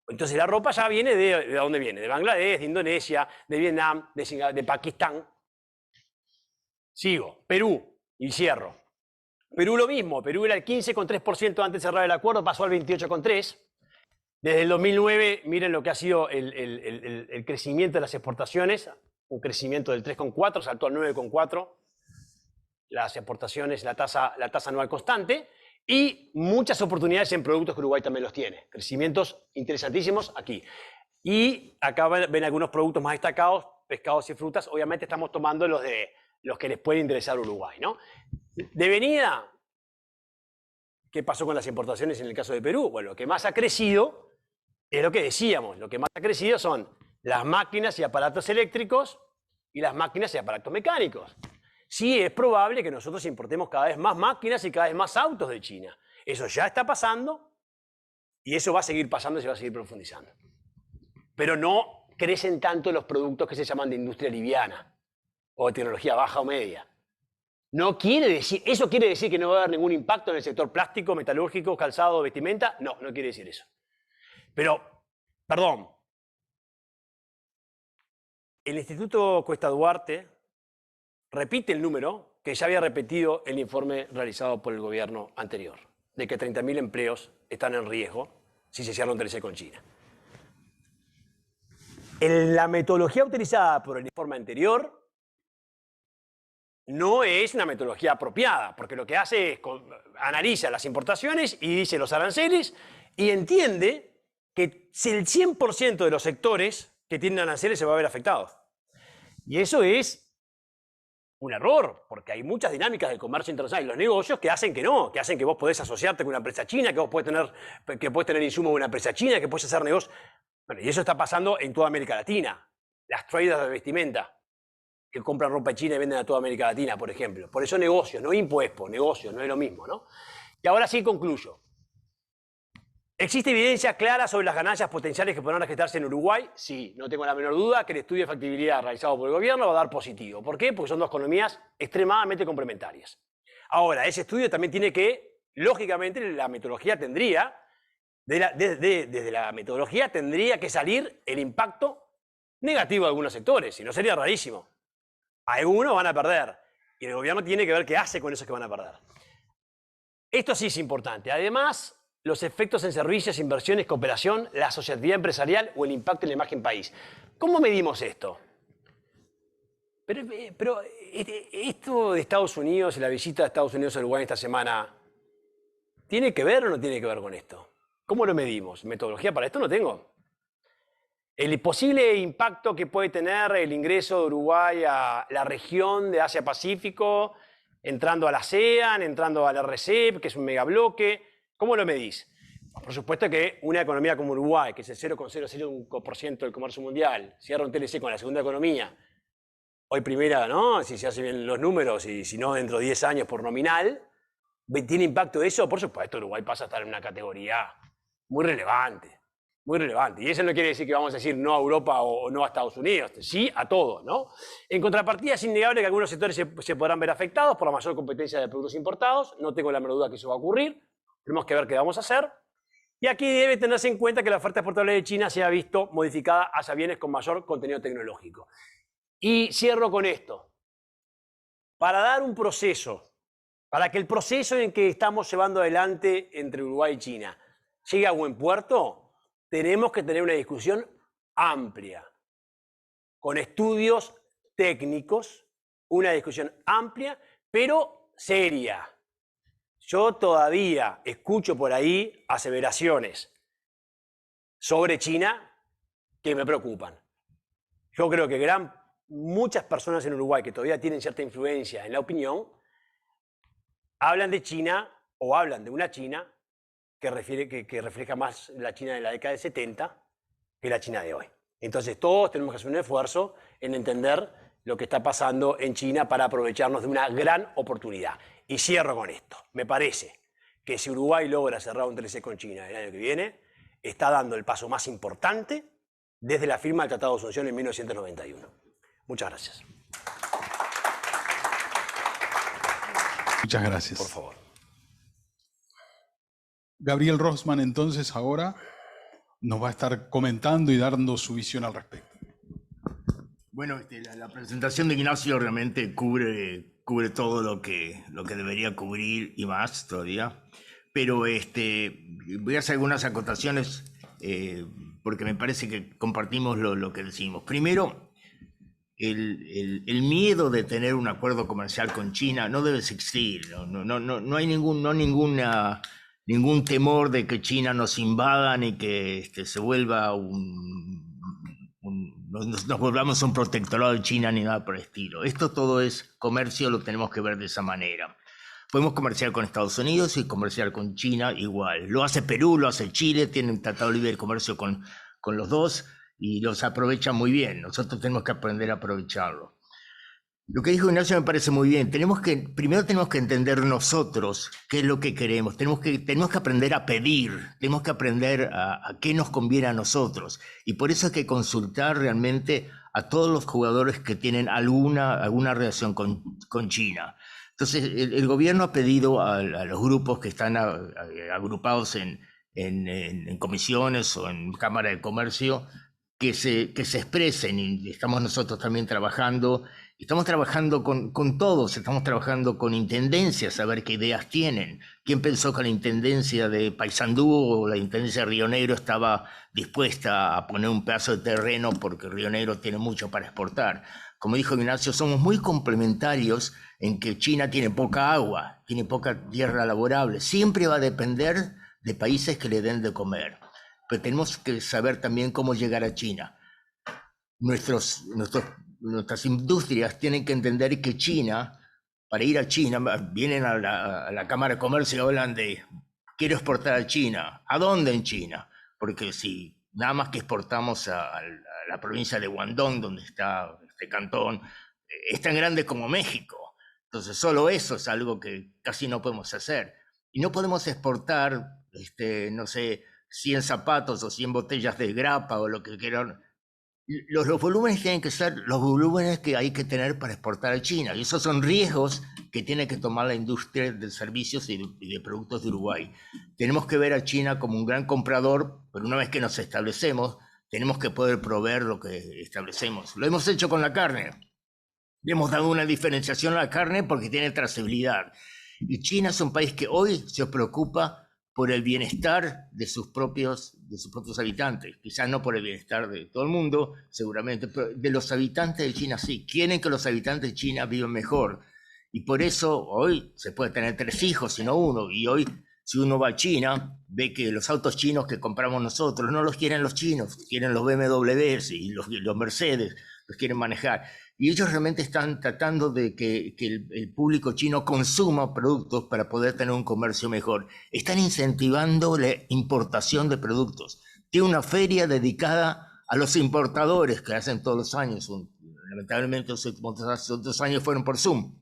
Entonces la ropa ya viene ¿de dónde viene? De Bangladesh, de Indonesia, de Vietnam, de Pakistán. Sigo, Perú, y cierro. Perú lo mismo, Perú era el 15,3% antes de cerrar el acuerdo, pasó al 28,3%. Desde el 2009, miren lo que ha sido el crecimiento de las exportaciones, un crecimiento del 3,4, saltó al 9,4. Las exportaciones, la tasa anual constante, y muchas oportunidades en productos que Uruguay también los tiene. Crecimientos interesantísimos aquí. Y acá ven algunos productos más destacados, pescados y frutas. Obviamente estamos tomando los que les puede interesar a Uruguay, ¿no? De venida, ¿qué pasó con las importaciones en el caso de Perú? Bueno, lo que más ha crecido es lo que decíamos. Lo que más ha crecido son las máquinas y aparatos eléctricos y las máquinas y aparatos mecánicos. Sí, es probable que nosotros importemos cada vez más máquinas y cada vez más autos de China. Eso ya está pasando y eso va a seguir pasando y se va a seguir profundizando. Pero no crecen tanto los productos que se llaman de industria liviana o de tecnología baja o media. No quiere decir, ¿eso quiere decir que no va a haber ningún impacto en el sector plástico, metalúrgico, calzado, vestimenta? No, no quiere decir eso. Pero, perdón, el Instituto Cuesta Duarte repite el número que ya había repetido el informe realizado por el gobierno anterior, de que 30.000 empleos están en riesgo si se cierra un TLC con China. La metodología utilizada por el informe anterior no es una metodología apropiada, porque lo que hace es analiza las importaciones y dice los aranceles y entiende que el 100% de los sectores que tienen aranceles se va a ver afectados. Y eso es un error, porque hay muchas dinámicas del comercio internacional y los negocios que hacen que no, que hacen que vos podés asociarte con una empresa china, que vos podés tener insumos de una empresa china, que podés hacer negocios. Bueno, y eso está pasando en toda América Latina. Las traders de vestimenta que compran ropa china y venden a toda América Latina, por ejemplo. Por eso negocios, no impuestos, negocios, no es lo mismo, ¿no? Y ahora sí concluyo. ¿Existe evidencia clara sobre las ganancias potenciales que podrán gestarse en Uruguay? Sí, no tengo la menor duda que el estudio de factibilidad realizado por el gobierno va a dar positivo. ¿Por qué? Porque son dos economías extremadamente complementarias. Ahora, ese estudio también tiene que, lógicamente, la metodología tendría, desde la metodología tendría que salir el impacto negativo de algunos sectores, si no sería rarísimo. Algunos van a perder y el gobierno tiene que ver qué hace con esos que van a perder. Esto sí es importante. Además, los efectos en servicios, inversiones, cooperación, la asociatividad empresarial o el impacto en la imagen país. ¿Cómo medimos esto? Pero esto de Estados Unidos y la visita de Estados Unidos a Uruguay esta semana, ¿tiene que ver o no tiene que ver con esto? ¿Cómo lo medimos? ¿Metodología para esto no tengo? El posible impacto que puede tener el ingreso de Uruguay a la región de Asia-Pacífico, entrando a la ASEAN, entrando a la RCEP, que es un megabloque, ¿cómo lo medís? Por supuesto que una economía como Uruguay, que es el 0,001% del comercio mundial, cierra un TLC con la segunda economía, hoy primera, ¿no? Si se hacen bien los números y si no dentro de 10 años por nominal, ¿tiene impacto eso? Por supuesto, Uruguay pasa a estar en una categoría muy relevante. Muy relevante. Y eso no quiere decir que vamos a decir no a Europa o no a Estados Unidos. Sí a todo, ¿no? En contrapartida, es innegable que algunos sectores se podrán ver afectados por la mayor competencia de productos importados. No tengo la menor duda que eso va a ocurrir. Tenemos que ver qué vamos a hacer. Y aquí debe tenerse en cuenta que la oferta exportable de China se ha visto modificada hacia bienes con mayor contenido tecnológico. Y cierro con esto. Para dar un proceso, para que el proceso en que estamos llevando adelante entre Uruguay y China llegue a buen puerto, tenemos que tener una discusión amplia, con estudios técnicos, una discusión amplia, pero seria. Yo todavía escucho por ahí aseveraciones sobre China que me preocupan. Yo creo que muchas personas en Uruguay que todavía tienen cierta influencia en la opinión, hablan de China o hablan de una China que refleja más la China de la década del 70 que la China de hoy. Entonces todos tenemos que hacer un esfuerzo en entender lo que está pasando en China para aprovecharnos de una gran oportunidad. Y cierro con esto. Me parece que si Uruguay logra cerrar un TLC con China el año que viene, está dando el paso más importante desde la firma del Tratado de Asunción en 1991. Muchas gracias. Muchas gracias. Por favor. Gabriel Rossmann, entonces, ahora nos va a estar comentando y dando su visión al respecto. Bueno, la presentación de Ignacio realmente cubre todo lo que debería cubrir y más todavía. Pero voy a hacer algunas acotaciones porque me parece que compartimos lo que decimos. Primero, el miedo de tener un acuerdo comercial con China no debe existir. No hay ningún temor de que China nos invada ni que se vuelva nos volvamos un protectorado de China ni nada por el estilo. Esto todo es comercio, lo tenemos que ver de esa manera. Podemos comerciar con Estados Unidos y comerciar con China igual. Lo hace Perú, lo hace Chile, tienen un tratado libre de comercio con los dos y los aprovechan muy bien. Nosotros tenemos que aprender a aprovecharlo. Lo que dijo Ignacio me parece muy bien. Primero tenemos que entender nosotros qué es lo que queremos. Tenemos que aprender a pedir, tenemos que aprender a qué nos conviene a nosotros. Y por eso hay que consultar realmente a todos los jugadores que tienen alguna relación con China. Entonces, el gobierno ha pedido a los grupos que están agrupados en comisiones o en Cámara de Comercio que se expresen, y estamos nosotros también trabajando. Estamos trabajando con todos, estamos trabajando con intendencias, a ver qué ideas tienen. ¿Quién pensó que la intendencia de Paysandú o la intendencia de Río Negro estaba dispuesta a poner un pedazo de terreno porque Río Negro tiene mucho para exportar? Como dijo Ignacio, somos muy complementarios en que China tiene poca agua, tiene poca tierra laborable. Siempre va a depender de países que le den de comer. Pero tenemos que saber también cómo llegar a China. Nuestras industrias tienen que entender que China, para ir a China, vienen a la Cámara de Comercio y hablan de quiero exportar a China. ¿A dónde en China? Porque si nada más que exportamos a la provincia de Guangdong, donde está este cantón, es tan grande como México. Entonces solo eso es algo que casi no podemos hacer. Y no podemos exportar, no sé, 100 zapatos o 100 botellas de grapa o lo que quieran. Los volúmenes tienen que ser los volúmenes que hay que tener para exportar a China. Y esos son riesgos que tiene que tomar la industria de servicios y de productos de Uruguay. Tenemos que ver a China como un gran comprador, pero una vez que nos establecemos, tenemos que poder proveer lo que establecemos. Lo hemos hecho con la carne. Le hemos dado una diferenciación a la carne porque tiene trazabilidad. Y China es un país que hoy se preocupa por el bienestar de sus propios habitantes. Quizás no por el bienestar de todo el mundo, seguramente, pero de los habitantes de China sí. Quieren que los habitantes de China vivan mejor. Y por eso hoy se puede tener 3 hijos, sino 1. Y hoy, si uno va a China, ve que los autos chinos que compramos nosotros no los quieren los chinos, quieren los BMWs y los Mercedes, los quieren manejar. Y ellos realmente están tratando de que el público chino consuma productos para poder tener un comercio mejor. Están incentivando la importación de productos. Tiene una feria dedicada a los importadores que hacen todos los años. Lamentablemente los otros años fueron por Zoom.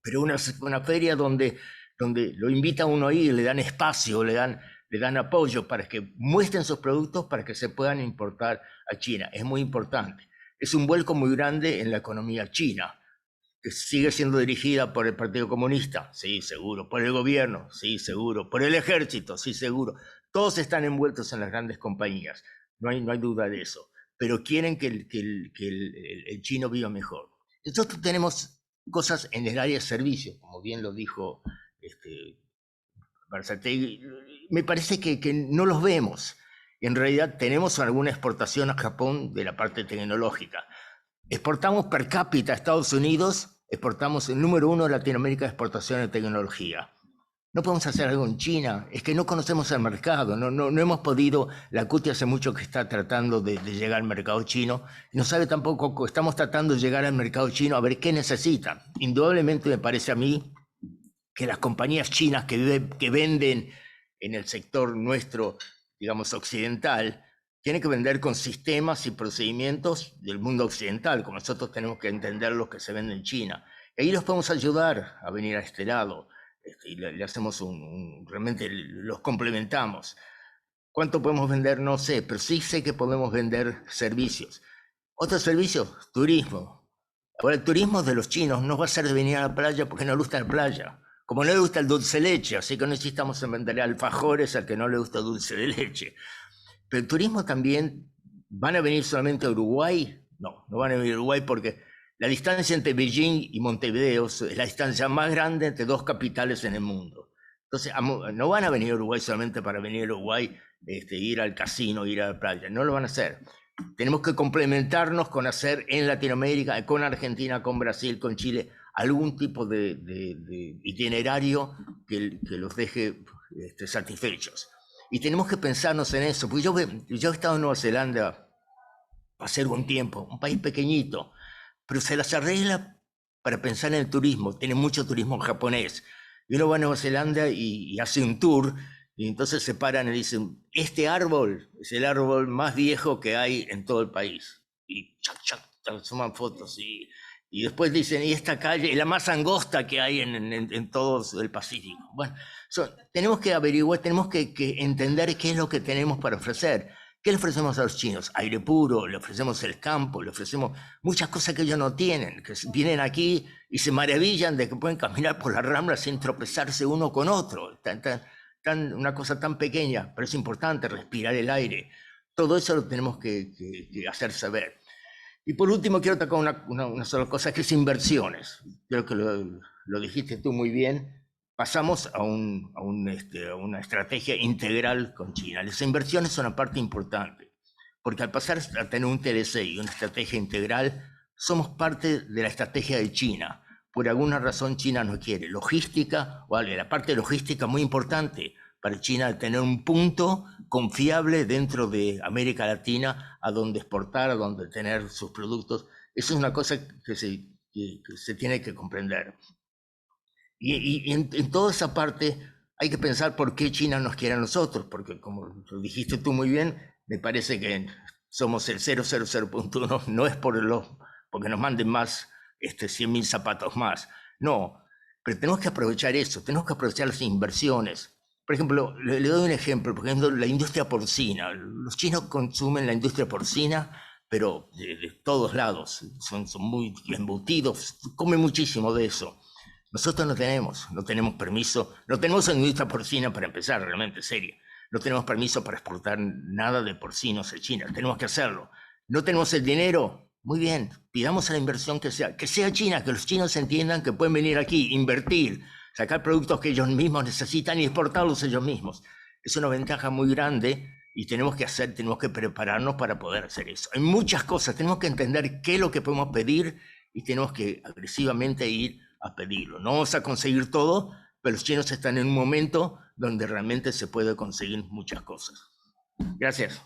Pero una feria donde lo invita a uno ahí, le dan espacio, le dan apoyo para que muestren sus productos para que se puedan importar a China. Es muy importante. Es un vuelco muy grande en la economía china, que sigue siendo dirigida por el Partido Comunista, sí, seguro, por el gobierno, sí, seguro, por el ejército, sí, seguro. Todos están envueltos en las grandes compañías, no hay duda de eso, pero quieren que el chino viva mejor. Nosotros tenemos cosas en el área de servicios, como bien lo dijo Barzatei. Me parece que no los vemos. En realidad tenemos alguna exportación a Japón de la parte tecnológica. Exportamos per cápita a Estados Unidos, exportamos el número 1 de Latinoamérica de exportación de tecnología. No podemos hacer algo en China, es que no conocemos el mercado, no hemos podido. La CUTI hace mucho que está tratando de llegar al mercado chino, no sabe tampoco, estamos tratando de llegar al mercado chino a ver qué necesitan. Indudablemente me parece a mí que las compañías chinas que venden en el sector nuestro, digamos, occidental, tiene que vender con sistemas y procedimientos del mundo occidental, como nosotros tenemos que entender lo que se vende en China. Y ahí los podemos ayudar a venir a este lado, y le hacemos realmente los complementamos. ¿Cuánto podemos vender? No sé, pero sí sé que podemos vender servicios. Otro servicio, turismo. Ahora, el turismo de los chinos no va a ser de venir a la playa porque no le gusta la playa. Como no le gusta el dulce de leche, así que no necesitamos vender alfajores al que no le gusta dulce de leche. Pero el turismo también, ¿van a venir solamente a Uruguay? No, no van a venir a Uruguay porque la distancia entre Beijing y Montevideo es la distancia más grande entre dos capitales en el mundo. Entonces, no van a venir a Uruguay solamente para venir a Uruguay, ir al casino, ir a la playa. No lo van a hacer. Tenemos que complementarnos con hacer en Latinoamérica, con Argentina, con Brasil, con Chile, algún tipo de itinerario que los deje satisfechos. Y tenemos que pensarnos en eso, porque yo he estado en Nueva Zelanda hace algún tiempo, un país pequeñito, pero se las arregla para pensar en el turismo. Tiene mucho turismo japonés. Y uno va a Nueva Zelanda y hace un tour, y entonces se paran y dicen, este árbol es el árbol más viejo que hay en todo el país. Y suman fotos. Y después dicen, y esta calle es la más angosta que hay en todo el Pacífico. Bueno, tenemos que averiguar, tenemos que entender qué es lo que tenemos para ofrecer. ¿Qué le ofrecemos a los chinos? Aire puro, le ofrecemos el campo, le ofrecemos muchas cosas que ellos no tienen, que vienen aquí y se maravillan de que pueden caminar por la rambla sin tropezarse uno con otro. Una cosa tan pequeña, pero es importante, respirar el aire. Todo eso lo tenemos que hacer saber. Y por último quiero tocar una sola cosa, que es inversiones. Creo que lo dijiste tú muy bien. Pasamos a una estrategia integral con China. Las inversiones son una parte importante, porque al pasar a tener un TLC y una estrategia integral, somos parte de la estrategia de China. Por alguna razón China no quiere. Logística, vale, la parte logística muy importante para China, tener un punto confiable dentro de América Latina a donde exportar, a donde tener sus productos. Eso es una cosa que se tiene que comprender. Y en toda esa parte hay que pensar por qué China nos quiere a nosotros, porque como lo dijiste tú muy bien, me parece que somos el 000.1, no es porque nos manden más 100.000 zapatos más, no, pero tenemos que aprovechar eso, tenemos que aprovechar las inversiones. Por ejemplo, le doy un ejemplo, por ejemplo, la industria porcina. Los chinos consumen la industria porcina, pero de todos lados, son muy embutidos, comen muchísimo de eso. Nosotros no tenemos permiso, no tenemos una industria porcina para empezar, realmente seria. No tenemos permiso para exportar nada de porcinos a China, tenemos que hacerlo. No tenemos el dinero, muy bien, pidamos a la inversión que sea China, que los chinos entiendan que pueden venir aquí, invertir, sacar productos que ellos mismos necesitan y exportarlos ellos mismos. Es una ventaja muy grande y tenemos que prepararnos para poder hacer eso. Hay muchas cosas, tenemos que entender qué es lo que podemos pedir y tenemos que agresivamente ir a pedirlo. No vamos a conseguir todo, pero los chinos están en un momento donde realmente se puede conseguir muchas cosas. Gracias.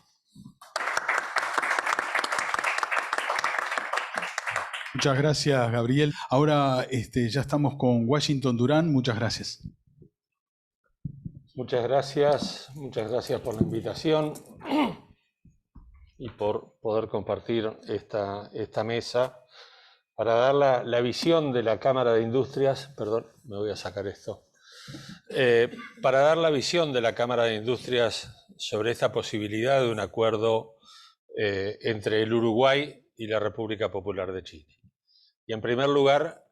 Muchas gracias, Gabriel. Ahora ya estamos con Washington Durán. Muchas gracias. Muchas gracias por la invitación y por poder compartir esta mesa para dar la visión de la Cámara de Industrias, perdón, me voy a sacar esto, para dar la visión de la Cámara de Industrias sobre esta posibilidad de un acuerdo entre el Uruguay y la República Popular de Chile. Y en primer lugar,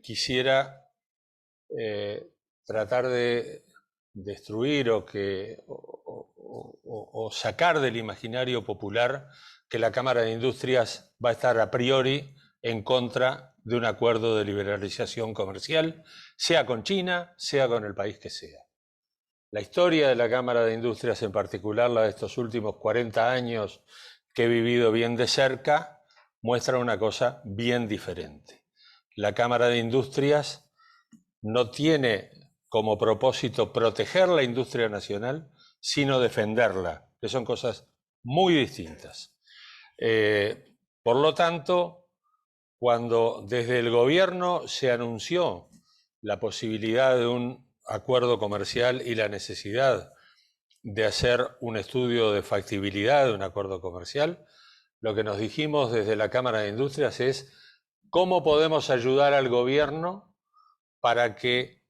quisiera tratar de destruir o sacar del imaginario popular que la Cámara de Industrias va a estar a priori en contra de un acuerdo de liberalización comercial, sea con China, sea con el país que sea. La historia de la Cámara de Industrias, en particular la de estos últimos 40 años que he vivido bien de cerca, muestra una cosa bien diferente. La Cámara de Industrias no tiene como propósito proteger la industria nacional, sino defenderla, que son cosas muy distintas. Por lo tanto, cuando desde el gobierno se anunció la posibilidad de un acuerdo comercial y la necesidad de hacer un estudio de factibilidad de un acuerdo comercial, lo que nos dijimos desde la Cámara de Industrias es cómo podemos ayudar al gobierno para que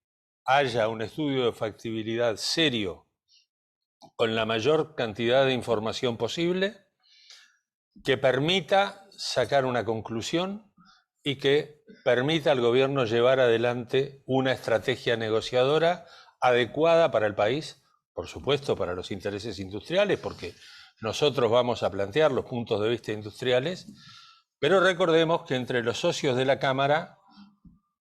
haya un estudio de factibilidad serio con la mayor cantidad de información posible, que permita sacar una conclusión y que permita al gobierno llevar adelante una estrategia negociadora adecuada para el país, por supuesto para los intereses industriales, porque nosotros vamos a plantear los puntos de vista industriales, pero recordemos que entre los socios de la Cámara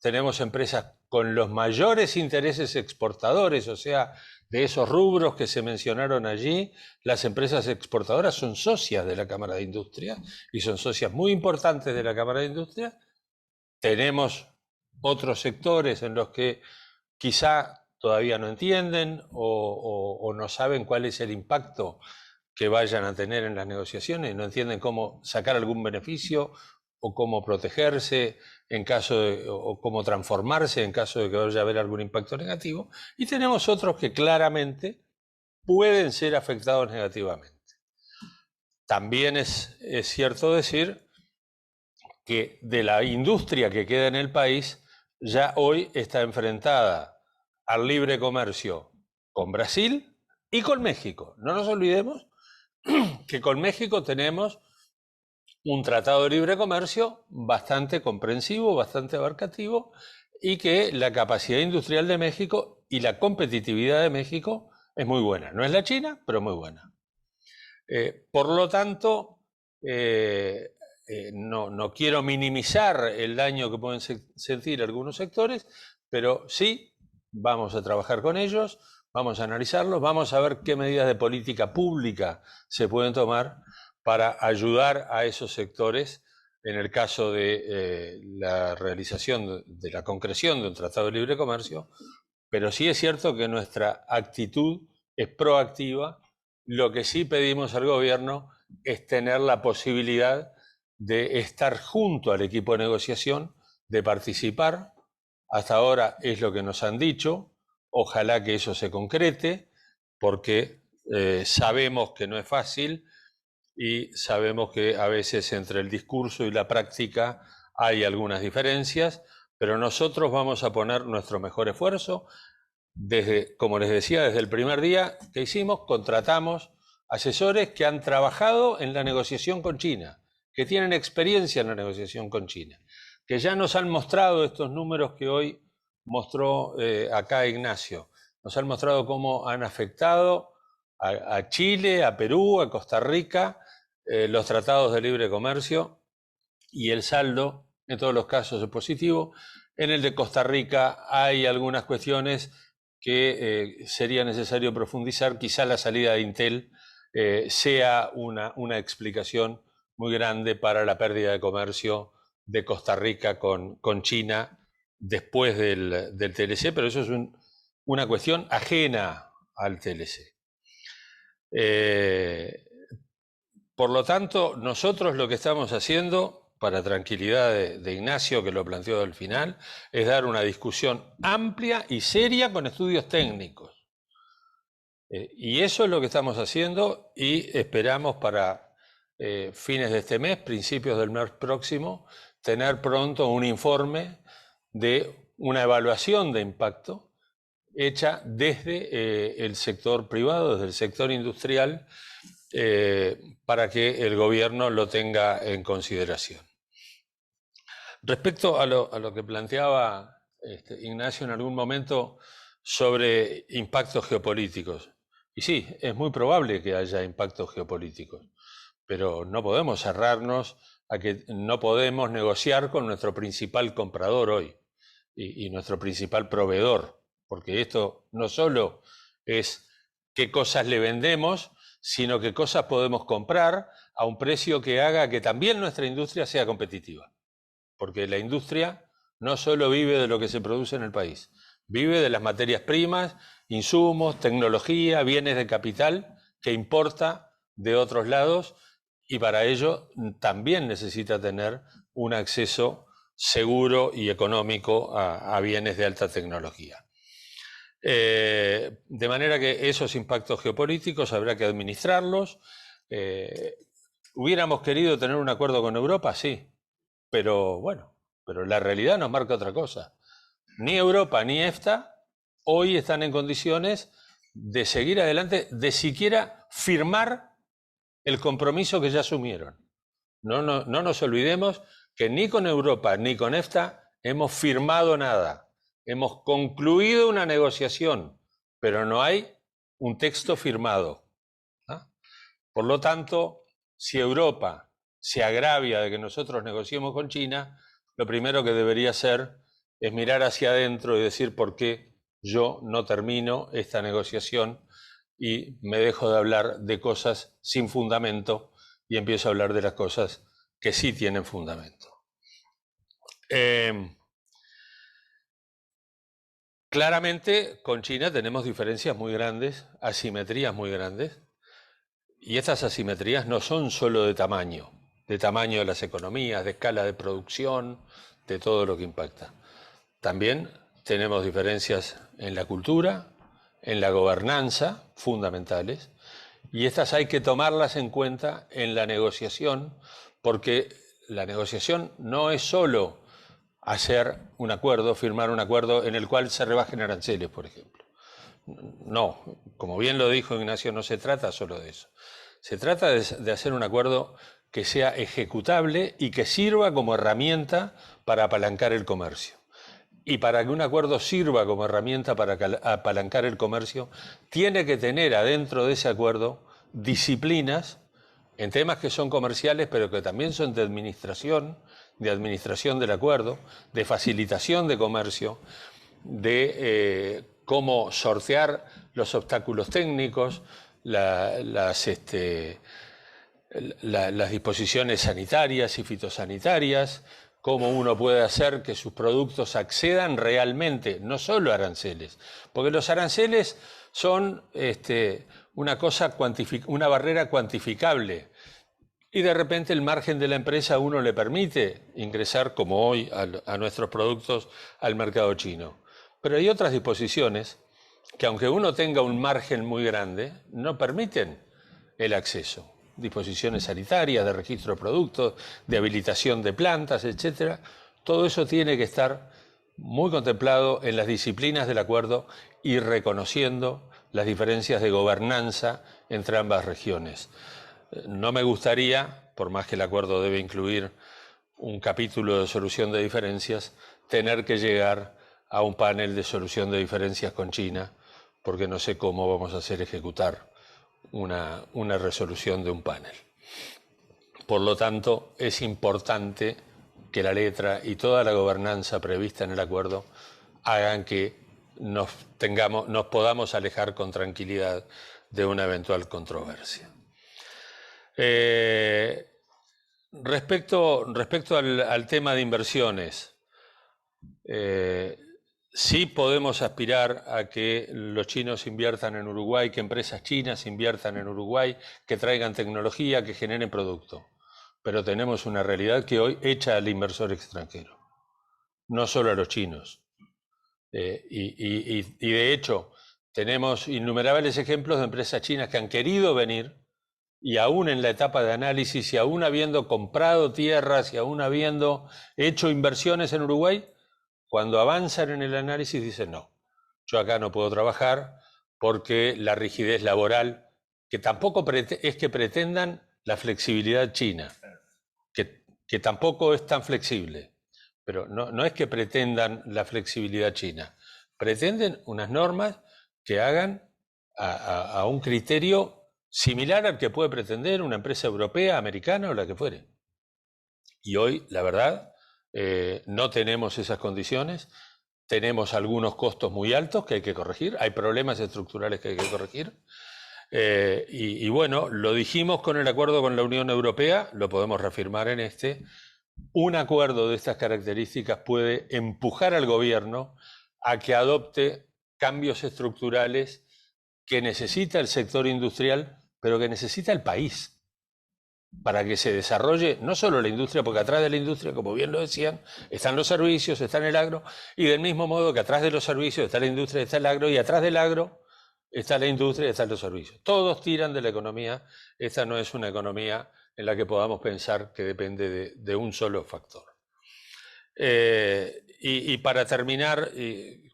tenemos empresas con los mayores intereses exportadores, o sea, de esos rubros que se mencionaron allí, las empresas exportadoras son socias de la Cámara de Industria y son socias muy importantes de la Cámara de Industria. Tenemos otros sectores en los que quizá todavía no entienden o no saben cuál es el impacto que vayan a tener en las negociaciones, no entienden cómo sacar algún beneficio o cómo protegerse en caso de, o cómo transformarse en caso de que vaya a haber algún impacto negativo, y tenemos otros que claramente pueden ser afectados negativamente. También es cierto decir que de la industria que queda en el país, ya hoy está enfrentada al libre comercio con Brasil y con México. No nos olvidemos que con México tenemos un tratado de libre comercio bastante comprensivo, bastante abarcativo, y que la capacidad industrial de México y la competitividad de México es muy buena. No es la China, pero muy buena. Por lo tanto, no quiero minimizar el daño que pueden sentir algunos sectores, pero sí vamos a trabajar con ellos, vamos a analizarlos, vamos a ver qué medidas de política pública se pueden tomar para ayudar a esos sectores en el caso de la realización de la concreción de un tratado de libre comercio, pero sí es cierto que nuestra actitud es proactiva. Lo que sí pedimos al gobierno es tener la posibilidad de estar junto al equipo de negociación, de participar. Hasta ahora es lo que nos han dicho, ojalá que eso se concrete, porque sabemos que no es fácil y sabemos que a veces entre el discurso y la práctica hay algunas diferencias, pero nosotros vamos a poner nuestro mejor esfuerzo. Como les decía, desde el primer día que hicimos, contratamos asesores que han trabajado en la negociación con China, que tienen experiencia en la negociación con China, que ya nos han mostrado estos números que hoy mostró acá Ignacio. Nos han mostrado cómo han afectado a Chile, a Perú, a Costa Rica, los tratados de libre comercio, y el saldo en todos los casos es positivo. En el de Costa Rica hay algunas cuestiones que sería necesario profundizar. Quizá la salida de Intel sea una explicación muy grande para la pérdida de comercio de Costa Rica con China después del TLC, pero eso es una cuestión ajena al TLC. Por lo tanto, nosotros lo que estamos haciendo, para tranquilidad de Ignacio, que lo planteó al final, es dar una discusión amplia y seria con estudios técnicos. Y eso es lo que estamos haciendo, y esperamos para fines de este mes, principios del mes próximo, tener pronto un informe de una evaluación de impacto hecha desde el sector privado, desde el sector industrial, para que el gobierno lo tenga en consideración. Respecto a lo que planteaba Ignacio en algún momento sobre impactos geopolíticos, y sí, es muy probable que haya impactos geopolíticos, pero no podemos cerrarnos a que no podemos negociar con nuestro principal comprador hoy y nuestro principal proveedor, porque esto no solo es qué cosas le vendemos, sino qué cosas podemos comprar a un precio que haga que también nuestra industria sea competitiva. Porque la industria no solo vive de lo que se produce en el país, vive de las materias primas, insumos, tecnología, bienes de capital que importa de otros lados, y para ello también necesita tener un acceso seguro y económico a bienes de alta tecnología. De manera que esos impactos geopolíticos habrá que administrarlos. ¿Hubiéramos querido tener un acuerdo con Europa? Sí, pero bueno, pero la realidad nos marca otra cosa. Ni Europa ni EFTA hoy están en condiciones de seguir adelante, de siquiera firmar el compromiso que ya asumieron. No nos olvidemos que ni con Europa ni con EFTA hemos firmado nada. Hemos concluido una negociación, pero no hay un texto firmado. Por lo tanto, si Europa se agravia de que nosotros negociemos con China, lo primero que debería hacer es mirar hacia adentro y decir por qué yo no termino esta negociación y me dejo de hablar de cosas sin fundamento y empiezo a hablar de las cosas que sí tienen fundamento. Claramente con China tenemos diferencias muy grandes, asimetrías muy grandes, y estas asimetrías no son solo de tamaño de las economías, de escala de producción, de todo lo que impacta. También tenemos diferencias en la cultura, en la gobernanza, fundamentales, y estas hay que tomarlas en cuenta en la negociación, porque la negociación no es solo hacer un acuerdo, firmar un acuerdo en el cual se rebajen aranceles, por ejemplo. No, como bien lo dijo Ignacio, no se trata solo de eso. Se trata de hacer un acuerdo que sea ejecutable y que sirva como herramienta para apalancar el comercio. Y para que un acuerdo sirva como herramienta para apalancar el comercio, tiene que tener adentro de ese acuerdo disciplinas en temas que son comerciales, pero que también son de administración del acuerdo, de facilitación de comercio, de cómo sortear los obstáculos técnicos, las disposiciones sanitarias y fitosanitarias, cómo uno puede hacer que sus productos accedan realmente, no solo a aranceles, porque los aranceles son una barrera cuantificable, y de repente el margen de la empresa a uno le permite ingresar, como hoy, a nuestros productos al mercado chino. Pero hay otras disposiciones que, aunque uno tenga un margen muy grande, no permiten el acceso. Disposiciones sanitarias, de registro de productos, de habilitación de plantas, etc. Todo eso tiene que estar muy contemplado en las disciplinas del acuerdo y reconociendo las diferencias de gobernanza entre ambas regiones. No me gustaría, por más que el acuerdo debe incluir un capítulo de solución de diferencias, tener que llegar a un panel de solución de diferencias con China, porque no sé cómo vamos a hacer ejecutar una resolución de un panel. Por lo tanto, es importante que la letra y toda la gobernanza prevista en el acuerdo hagan que nos podamos alejar con tranquilidad de una eventual controversia. Respecto al tema de inversiones, sí podemos aspirar a que los chinos inviertan en Uruguay, que empresas chinas inviertan en Uruguay, que traigan tecnología, que generen producto. Pero tenemos una realidad que hoy echa al inversor extranjero, no solo a los chinos. Y de hecho, tenemos innumerables ejemplos de empresas chinas que han querido venir, y aún en la etapa de análisis, y aún habiendo comprado tierras, y aún habiendo hecho inversiones en Uruguay, cuando avanzan en el análisis dicen no, yo acá no puedo trabajar porque la rigidez laboral, que tampoco es que pretendan la flexibilidad china, que tampoco es tan flexible, pero no es que pretendan la flexibilidad china, pretenden unas normas que hagan a un criterio similar al que puede pretender una empresa europea, americana o la que fuere. Y hoy, la verdad, no tenemos esas condiciones, tenemos algunos costos muy altos que hay que corregir, hay problemas estructurales que hay que corregir, y bueno, lo dijimos con el acuerdo con la Unión Europea, lo podemos reafirmar en este. Un acuerdo de estas características puede empujar al gobierno a que adopte cambios estructurales que necesita el sector industrial, pero que necesita el país, para que se desarrolle no solo la industria, porque atrás de la industria, como bien lo decían, están los servicios, está el agro, y del mismo modo que atrás de los servicios está la industria, está el agro, y atrás del agro está la industria y están los servicios. Todos tiran de la economía. Esta no es una economía en la que podamos pensar que depende de un solo factor. Y para terminar,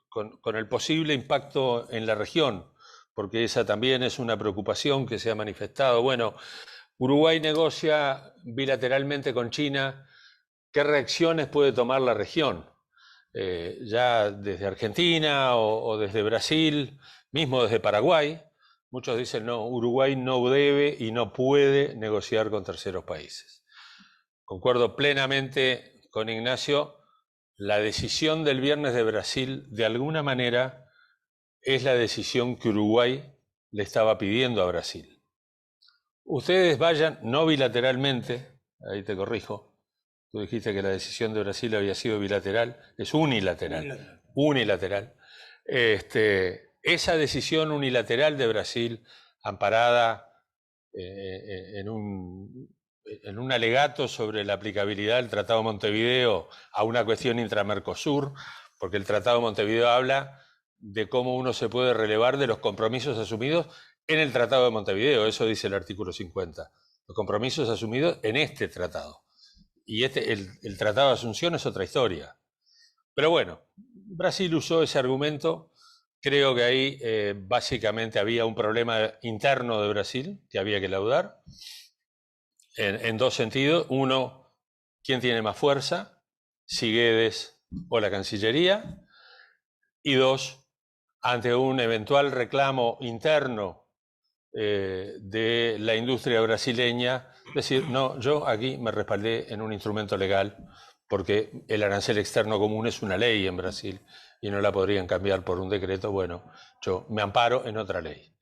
con el posible impacto en la región porque esa también es una preocupación que se ha manifestado. Bueno, Uruguay negocia bilateralmente con China. ¿Qué reacciones puede tomar la región? Ya desde Argentina o desde Brasil, mismo desde Paraguay, muchos dicen no, Uruguay no debe y no puede negociar con terceros países. Concuerdo plenamente con Ignacio, la decisión del viernes de Brasil, de alguna manera, es la decisión que Uruguay le estaba pidiendo a Brasil. Ustedes vayan, no bilateralmente, ahí te corrijo, tú dijiste que la decisión de Brasil había sido bilateral, es unilateral. Unilateral. Esa decisión unilateral de Brasil, amparada en un alegato sobre la aplicabilidad del Tratado de Montevideo a una cuestión intramercosur, porque el Tratado de Montevideo habla de cómo uno se puede relevar de los compromisos asumidos en el Tratado de Montevideo, eso dice el artículo 50, los compromisos asumidos en este tratado. Y el Tratado de Asunción es otra historia. Pero bueno, Brasil usó ese argumento. Creo que ahí básicamente había un problema interno de Brasil que había que laudar, en dos sentidos. Uno, ¿quién tiene más fuerza? Si Guedes o la Cancillería. Y dos, ante un eventual reclamo interno de la industria brasileña, decir, no, yo aquí me respaldé en un instrumento legal, porque el arancel externo común es una ley en Brasil y no la podrían cambiar por un decreto. Bueno, yo me amparo en otra ley.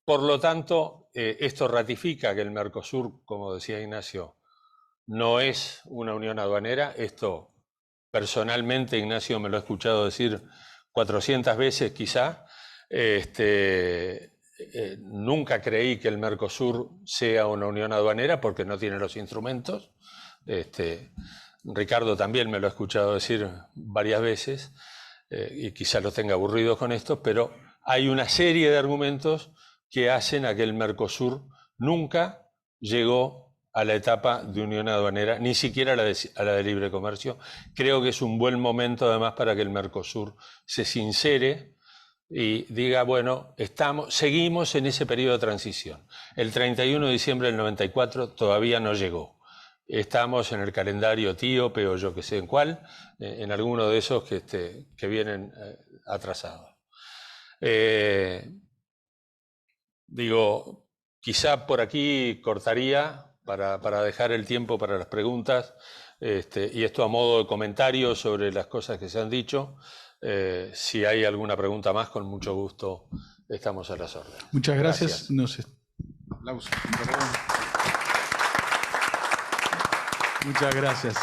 Por lo tanto, esto ratifica que el Mercosur, como decía Ignacio, no es una unión aduanera. Esto, personalmente, Ignacio me lo ha escuchado decir 400 veces quizá. Nunca creí que el Mercosur sea una unión aduanera porque no tiene los instrumentos. Ricardo también me lo ha escuchado decir varias veces y quizá lo tenga aburrido con esto, pero hay una serie de argumentos que hacen a que el Mercosur nunca llegó a la etapa de unión aduanera, ni siquiera a la de libre comercio. Creo que es un buen momento además para que el Mercosur se sincere y diga, bueno, seguimos en ese periodo de transición. El 31 de diciembre del 94 todavía no llegó. Estamos en el calendario etíope o yo que sé en cuál, en alguno de esos que vienen atrasados. Digo, quizá por aquí cortaría para dejar el tiempo para las preguntas, y esto a modo de comentario sobre las cosas que se han dicho. Si hay alguna pregunta más, con mucho gusto estamos a las órdenes. Muchas gracias. Aplausos. Muchas gracias.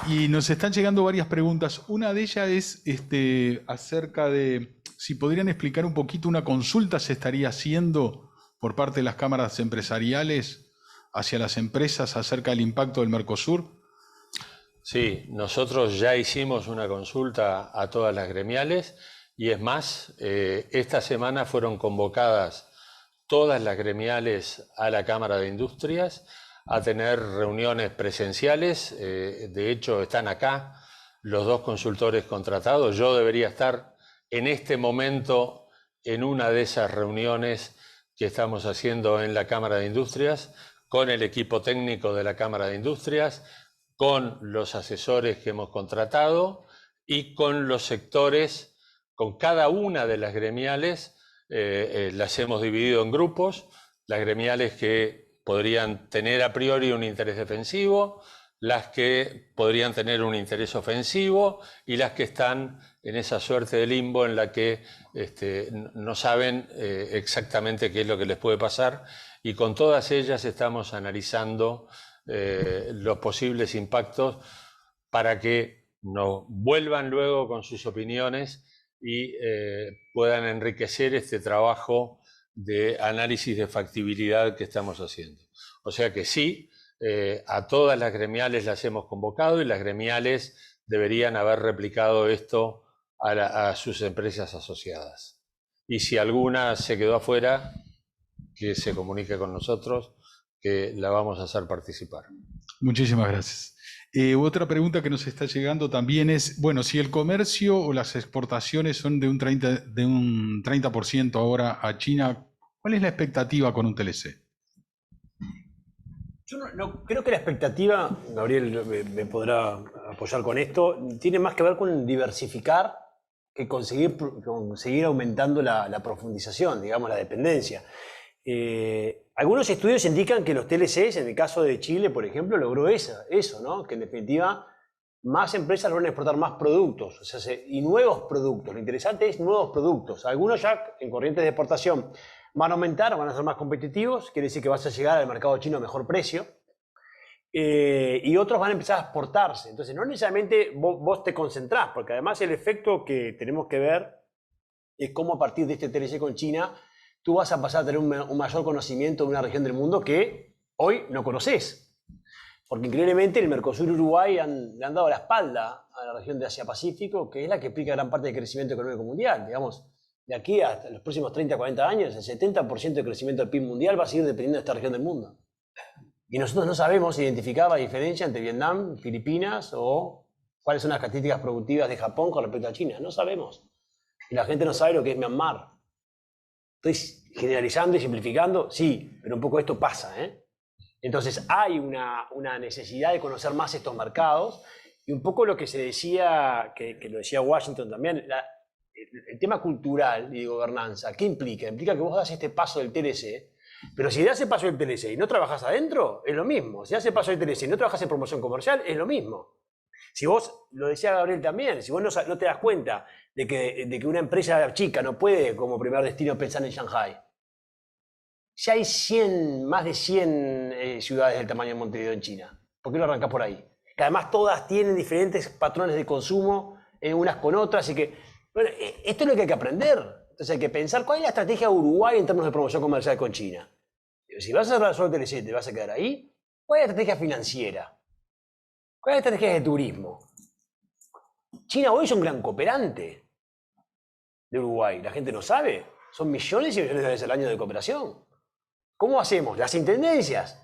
Y nos están llegando varias preguntas. Una de ellas es acerca de si podrían explicar un poquito una consulta se estaría haciendo por parte de las cámaras empresariales hacia las empresas acerca del impacto del Mercosur. Sí, nosotros ya hicimos una consulta a todas las gremiales y es más, esta semana fueron convocadas todas las gremiales a la Cámara de Industrias a tener reuniones presenciales. De hecho, están acá los dos consultores contratados. Yo debería estar en este momento en una de esas reuniones que estamos haciendo en la Cámara de Industrias, con el equipo técnico de la Cámara de Industrias, con los asesores que hemos contratado y con los sectores, con cada una de las gremiales. Las hemos dividido en grupos, las gremiales que podrían tener a priori un interés defensivo, las que podrían tener un interés ofensivo y las que están en esa suerte de limbo en la que no saben exactamente qué es lo que les puede pasar, y con todas ellas estamos analizando los posibles impactos para que nos vuelvan luego con sus opiniones y puedan enriquecer este trabajo de análisis de factibilidad que estamos haciendo. O sea que sí, a todas las gremiales las hemos convocado y las gremiales deberían haber replicado esto a sus empresas asociadas. Y si alguna se quedó afuera, que se comunique con nosotros, que la vamos a hacer participar. Muchísimas gracias. Otra pregunta que nos está llegando también es, bueno, si el comercio o las exportaciones son de un 30% ahora a China, ¿cuál es la expectativa con un TLC? Yo no creo que la expectativa, Gabriel me podrá apoyar con esto, tiene más que ver con diversificar que conseguir aumentando la profundización, digamos, la dependencia. Algunos estudios indican que los TLCs, en el caso de Chile, por ejemplo, logró eso, ¿no? Que en definitiva más empresas logran exportar más productos, o sea, y nuevos productos. Lo interesante es nuevos productos. Algunos ya en corrientes de exportación van a aumentar, van a ser más competitivos, quiere decir que vas a llegar al mercado chino a mejor precio. Y otros van a empezar a exportarse. Entonces, no necesariamente vos te concentrás, porque además el efecto que tenemos que ver es cómo a partir de este TLC con China, tú vas a pasar a tener un mayor conocimiento de una región del mundo que hoy no conoces. Porque increíblemente el Mercosur y Uruguay le han dado la espalda a la región de Asia-Pacífico, que es la que explica gran parte del crecimiento económico mundial. Digamos, de aquí hasta los próximos 30, 40 años, el 70% del crecimiento del PIB mundial va a seguir dependiendo de esta región del mundo. Y nosotros no sabemos identificar la diferencia entre Vietnam, Filipinas o cuáles son las características productivas de Japón con respecto a China. No sabemos. Y la gente no sabe lo que es Myanmar. Estoy generalizando y simplificando, sí, pero un poco esto pasa, ¿eh? Entonces hay una necesidad de conocer más estos mercados y un poco lo que se decía, que lo decía Washington también, el tema cultural y de gobernanza, ¿qué implica? Implica que vos das este paso del TLC, pero si das el paso del TLC y no trabajás adentro, es lo mismo. Si das el paso del TLC y no trabajás en promoción comercial, es lo mismo. Si vos, lo decía Gabriel también, si vos no te das cuenta de que una empresa chica no puede como primer destino pensar en Shanghai, ya hay más de 100 ciudades del tamaño de Montevideo en China. ¿Por qué no arrancás por ahí? Que además todas tienen diferentes patrones de consumo, unas con otras, y que, bueno, esto es lo que hay que aprender. Entonces hay que pensar cuál es la estrategia de Uruguay en términos de promoción comercial con China. Si vas a cerrar solo TLC, ¿te vas a quedar ahí? ¿Cuál es la estrategia financiera? ¿Cuál es la estrategia de turismo? China hoy es un gran cooperante de Uruguay. La gente no sabe. Son millones y millones de dólares al año de cooperación. ¿Cómo hacemos? Las intendencias,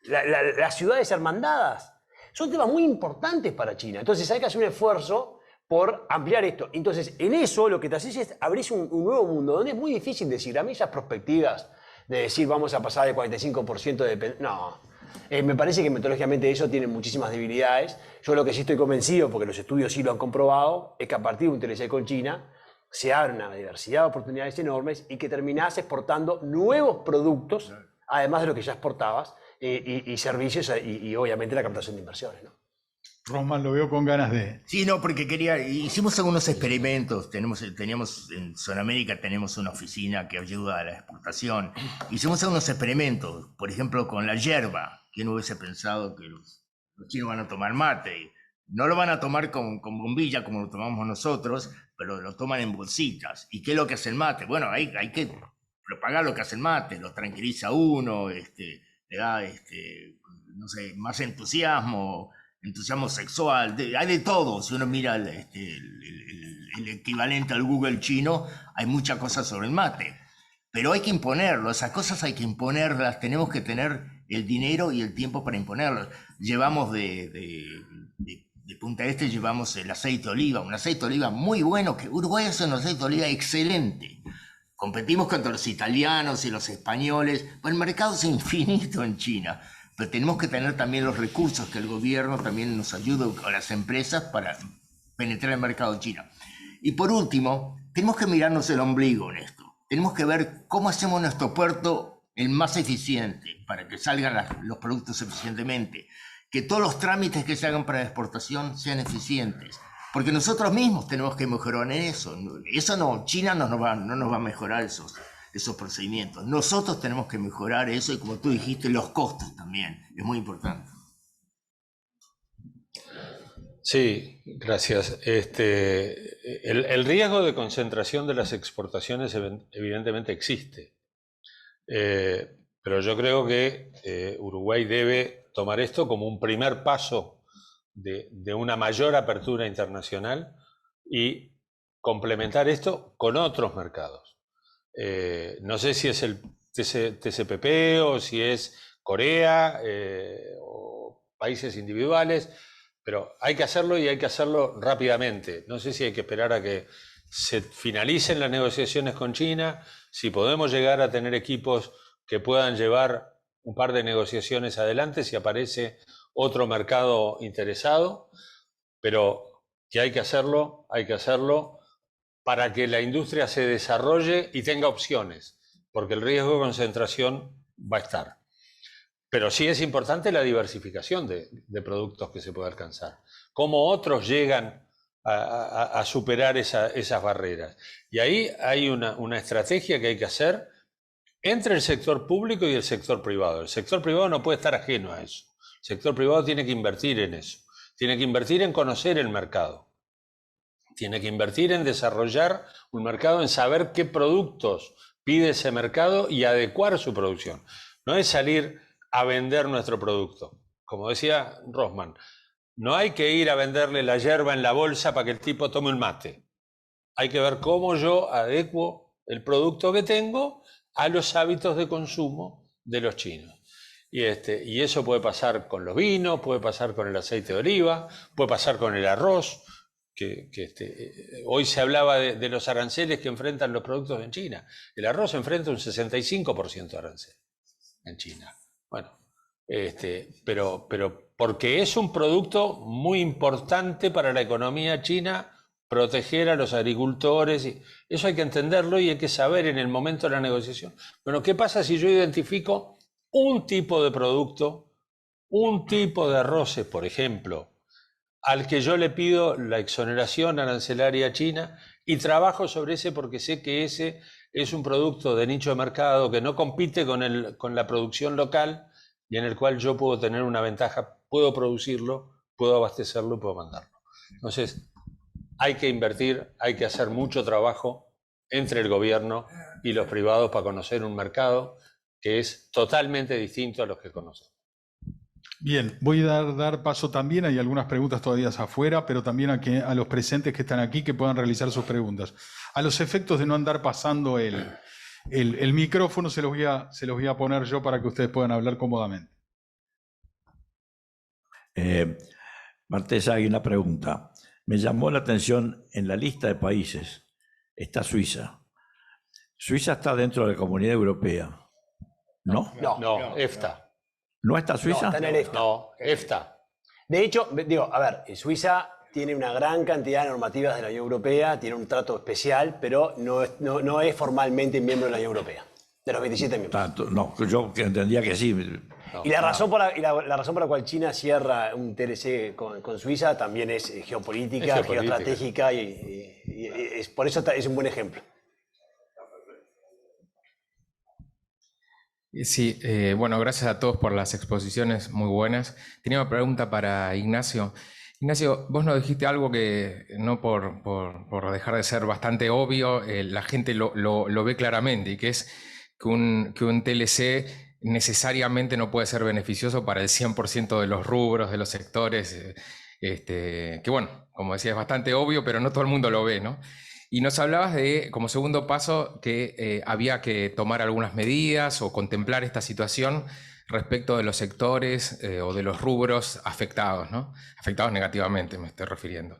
las ciudades hermandadas, son temas muy importantes para China. Entonces hay que hacer un esfuerzo por ampliar esto. Entonces, en eso lo que te haces es abrir un nuevo mundo, donde es muy difícil decir, a mí esas perspectivas de decir vamos a pasar de 45% de... No, me parece que metodológicamente eso tiene muchísimas debilidades. Yo lo que sí estoy convencido, porque los estudios sí lo han comprobado, es que a partir de un TLC con China, se abre una diversidad de oportunidades enormes y que terminás exportando nuevos productos, además de lo que ya exportabas, y servicios y obviamente la captación de inversiones, ¿no? Rosman, lo veo con ganas de... Sí, no, porque hicimos algunos experimentos, teníamos en Sudamérica tenemos una oficina que ayuda a la exportación, hicimos algunos experimentos, por ejemplo con la yerba. ¿Quién hubiese pensado que los chinos van a tomar mate? No lo van a tomar con bombilla como lo tomamos nosotros, pero lo toman en bolsitas. ¿Y qué es lo que hace el mate? Bueno, hay que propagar lo que hace el mate, lo tranquiliza a uno, le da no sé, más entusiasmo sexual, hay de todo. Si uno mira el equivalente al Google chino, hay muchas cosas sobre el mate. Pero hay que imponerlo, esas cosas hay que imponerlas, tenemos que tener el dinero y el tiempo para imponerlas. Llevamos de Punta Este, llevamos el aceite de oliva, un aceite de oliva muy bueno, que Uruguay hace un aceite de oliva excelente. Competimos contra los italianos y los españoles, pues el mercado es infinito en China. Pero tenemos que tener también los recursos, que el gobierno también nos ayude, o las empresas, para penetrar el mercado chino. Y por último, tenemos que mirarnos el ombligo en esto. Tenemos que ver cómo hacemos nuestro puerto el más eficiente, para que salgan los productos eficientemente. Que todos los trámites que se hagan para la exportación sean eficientes. Porque nosotros mismos tenemos que mejorar en eso. Eso no, China no nos va a mejorar esos procedimientos. Nosotros tenemos que mejorar eso y, como tú dijiste, los costos también. Es muy importante. Sí, gracias. El riesgo de concentración de las exportaciones evidentemente existe. Pero yo creo que Uruguay debe tomar esto como un primer paso de una mayor apertura internacional y complementar esto con otros mercados. No sé si es el TCPP o si es Corea o países individuales, pero hay que hacerlo y hay que hacerlo rápidamente. No sé si hay que esperar a que se finalicen las negociaciones con China, si podemos llegar a tener equipos que puedan llevar un par de negociaciones adelante, si aparece otro mercado interesado, pero que hay que hacerlo para que la industria se desarrolle y tenga opciones, porque el riesgo de concentración va a estar. Pero sí es importante la diversificación de productos que se puede alcanzar. Cómo otros llegan a superar esas barreras. Y ahí hay una estrategia que hay que hacer entre el sector público y el sector privado. El sector privado no puede estar ajeno a eso. El sector privado tiene que invertir en eso. Tiene que invertir en conocer el mercado. Tiene que invertir en desarrollar un mercado, en saber qué productos pide ese mercado y adecuar su producción. No es salir a vender nuestro producto. Como decía Rossmann, no hay que ir a venderle la yerba en la bolsa para que el tipo tome un mate. Hay que ver cómo yo adecuo el producto que tengo a los hábitos de consumo de los chinos. Y eso puede pasar con los vinos, puede pasar con el aceite de oliva, puede pasar con el arroz. Hoy se hablaba de los aranceles que enfrentan los productos en China. El arroz enfrenta un 65% de arancel en China. Bueno, pero porque es un producto muy importante para la economía china, proteger a los agricultores, eso hay que entenderlo y hay que saber en el momento de la negociación. Bueno, ¿qué pasa si yo identifico un tipo de producto, un tipo de arroces, por ejemplo, al que yo le pido la exoneración arancelaria a China y trabajo sobre ese porque sé que ese es un producto de nicho de mercado que no compite con la producción local y en el cual yo puedo tener una ventaja, puedo producirlo, puedo abastecerlo y puedo mandarlo? Entonces, hay que invertir, hay que hacer mucho trabajo entre el gobierno y los privados para conocer un mercado que es totalmente distinto a los que conocemos. Bien, voy a dar paso también, hay algunas preguntas todavía afuera, pero también a los presentes que están aquí que puedan realizar sus preguntas. A los efectos de no andar pasando el micrófono, se los voy a poner yo para que ustedes puedan hablar cómodamente. Martesa, hay una pregunta. Me llamó la atención, en la lista de países está Suiza. Suiza está dentro de la Comunidad Europea, ¿no? No, EFTA. ¿No está Suiza? No, está en el EFTA. No, EFTA. De hecho, digo, a ver, Suiza tiene una gran cantidad de normativas de la Unión Europea, tiene un trato especial, pero no es formalmente miembro de la Unión Europea, de los 27 miembros. Tanto, no, yo entendía que sí. Y la razón por la cual China cierra un TLC con Suiza también es geopolítica, geoestratégica, y por eso es un buen ejemplo. Sí, bueno, gracias a todos por las exposiciones muy buenas. Tenía una pregunta para Ignacio. Ignacio, vos nos dijiste algo que, no por dejar de ser bastante obvio, la gente lo ve claramente, y que es que un TLC necesariamente no puede ser beneficioso para el 100% de los rubros, de los sectores, que bueno, como decía, es bastante obvio, pero no todo el mundo lo ve, ¿no? Y nos hablabas de, como segundo paso, que había que tomar algunas medidas o contemplar esta situación respecto de los sectores o de los rubros afectados, ¿no? Afectados negativamente, me estoy refiriendo.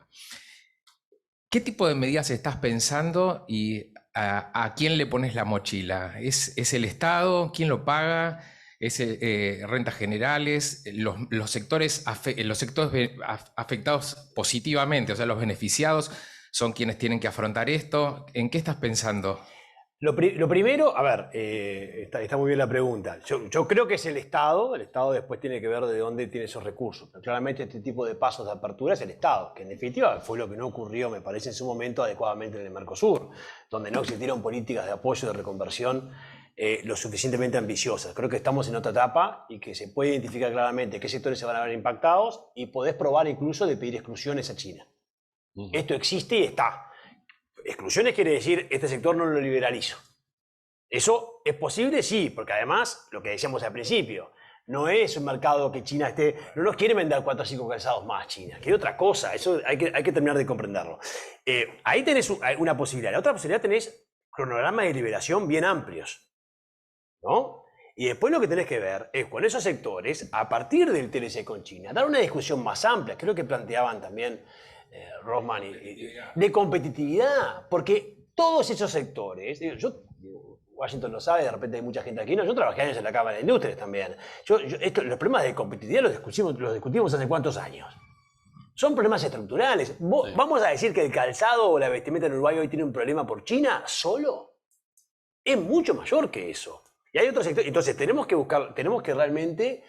¿Qué tipo de medidas estás pensando y a quién le pones la mochila? ¿Es el Estado? ¿Quién lo paga? ¿Es rentas generales? ¿Los sectores afectados positivamente, o sea, los beneficiados, son quienes tienen que afrontar esto? ¿En qué estás pensando? Lo primero, a ver, está muy bien la pregunta. Yo creo que es el Estado después tiene que ver de dónde tiene esos recursos. Pero claramente este tipo de pasos de apertura es el Estado, que en definitiva fue lo que no ocurrió, me parece, en su momento adecuadamente en el Mercosur, donde no existieron políticas de apoyo, de reconversión lo suficientemente ambiciosas. Creo que estamos en otra etapa y que se puede identificar claramente qué sectores se van a ver impactados y podés probar incluso de pedir exclusiones a China. Esto existe y está. Exclusiones quiere decir, este sector no lo liberalizo. ¿Eso es posible? Sí, porque además, lo que decíamos al principio, no es un mercado que China no nos quiere vender 4 o 5 calzados más China, quiere otra cosa, eso hay que terminar de comprenderlo. Ahí tenés una posibilidad. La otra posibilidad tenés cronogramas de liberación bien amplios, ¿no? Y después lo que tenés que ver es con esos sectores, a partir del TLC con China, dar una discusión más amplia, creo que planteaban también Rosman, de competitividad, porque todos esos sectores, Washington lo sabe, de repente hay mucha gente aquí, no, yo trabajé años en la Cámara de Industrias también. Los problemas de competitividad los discutimos hace cuántos años. Son problemas estructurales. ¿Vamos a decir que el calzado o la vestimenta en Uruguay hoy tiene un problema por China solo? Es mucho mayor que eso. Y hay otros sectores. Entonces tenemos que realmente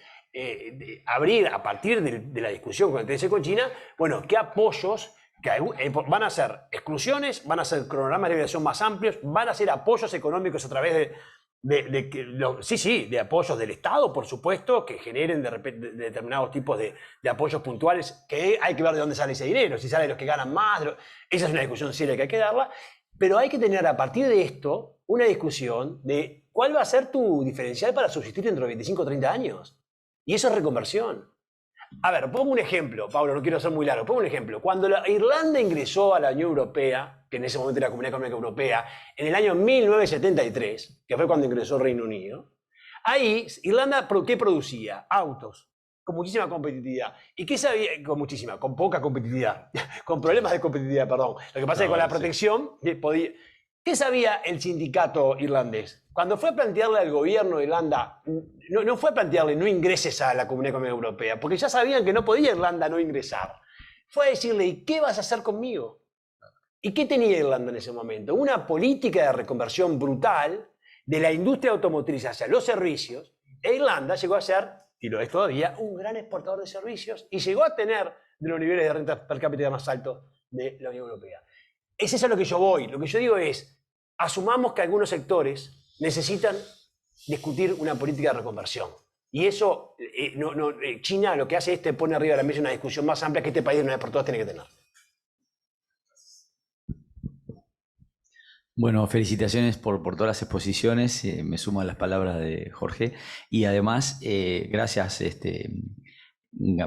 abrir a partir de la discusión con el TLC con China, bueno, qué apoyos, van a ser exclusiones, van a ser cronogramas de liberación más amplios, van a ser apoyos económicos a través de apoyos del Estado, por supuesto, que generen de determinados tipos de apoyos puntuales, que hay que ver de dónde sale ese dinero, si sale de los que ganan más. Esa es una discusión seria que hay que darla, pero hay que tener a partir de esto una discusión de cuál va a ser tu diferencial para subsistir dentro de 25 o 30 años. Y eso es reconversión. A ver, pongo un ejemplo, Pablo, no quiero ser muy largo, pongo un ejemplo. Cuando Irlanda ingresó a la Unión Europea, que en ese momento era la Comunidad Económica Europea, en el año 1973, que fue cuando ingresó el Reino Unido, ahí Irlanda, ¿qué producía? Autos, con muchísima competitividad. ¿Y qué sabía? Con poca competitividad, con problemas de competitividad, perdón. Lo que pasa es que con la protección podía... ¿Qué sabía el sindicato irlandés? Cuando fue a plantearle al gobierno de Irlanda, no fue a plantearle no ingreses a la Comunidad Económica Europea, porque ya sabían que no podía Irlanda no ingresar. Fue a decirle, ¿y qué vas a hacer conmigo? ¿Y qué tenía Irlanda en ese momento? Una política de reconversión brutal de la industria automotriz hacia los servicios, e Irlanda llegó a ser, y lo es todavía, un gran exportador de servicios, y llegó a tener de los niveles de renta per cápita más altos de la Unión Europea. Es eso a lo que yo voy. Lo que yo digo es, asumamos que algunos sectores necesitan discutir una política de reconversión. Y eso, China lo que hace es te pone arriba de la mesa una discusión más amplia que este país de una vez por todas tiene que tener. Bueno, felicitaciones por todas las exposiciones. Me sumo a las palabras de Jorge. Y además, gracias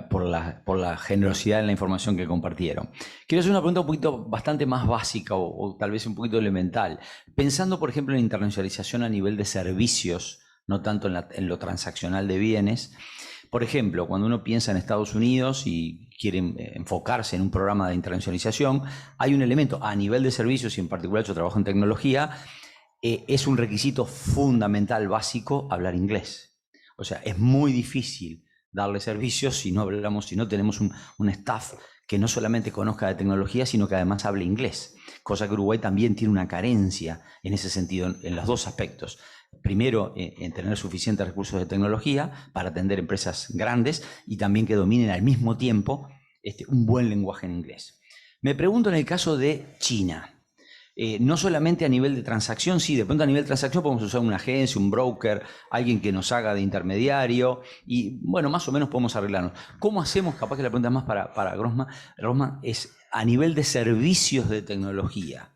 por la generosidad en la información que compartieron. Quiero hacer una pregunta un poquito bastante más básica o tal vez un poquito elemental. Pensando, por ejemplo, en internacionalización a nivel de servicios, no tanto en lo transaccional de bienes. Por ejemplo, cuando uno piensa en Estados Unidos y quiere enfocarse en un programa de internacionalización, hay un elemento a nivel de servicios y en particular yo trabajo en tecnología, es un requisito fundamental, básico, hablar inglés. O sea, es muy difícil darle servicios si no tenemos un staff que no solamente conozca de tecnología, sino que además hable inglés, cosa que Uruguay también tiene una carencia en ese sentido, en los dos aspectos. Primero, en tener suficientes recursos de tecnología para atender empresas grandes y también que dominen al mismo tiempo un buen lenguaje en inglés. Me pregunto en el caso de China. No solamente a nivel de transacción, sí, de pronto a nivel de transacción podemos usar una agencia, un broker, alguien que nos haga de intermediario y, bueno, más o menos podemos arreglarnos. ¿Cómo hacemos? Capaz que la pregunta más para Rosman es a nivel de servicios de tecnología.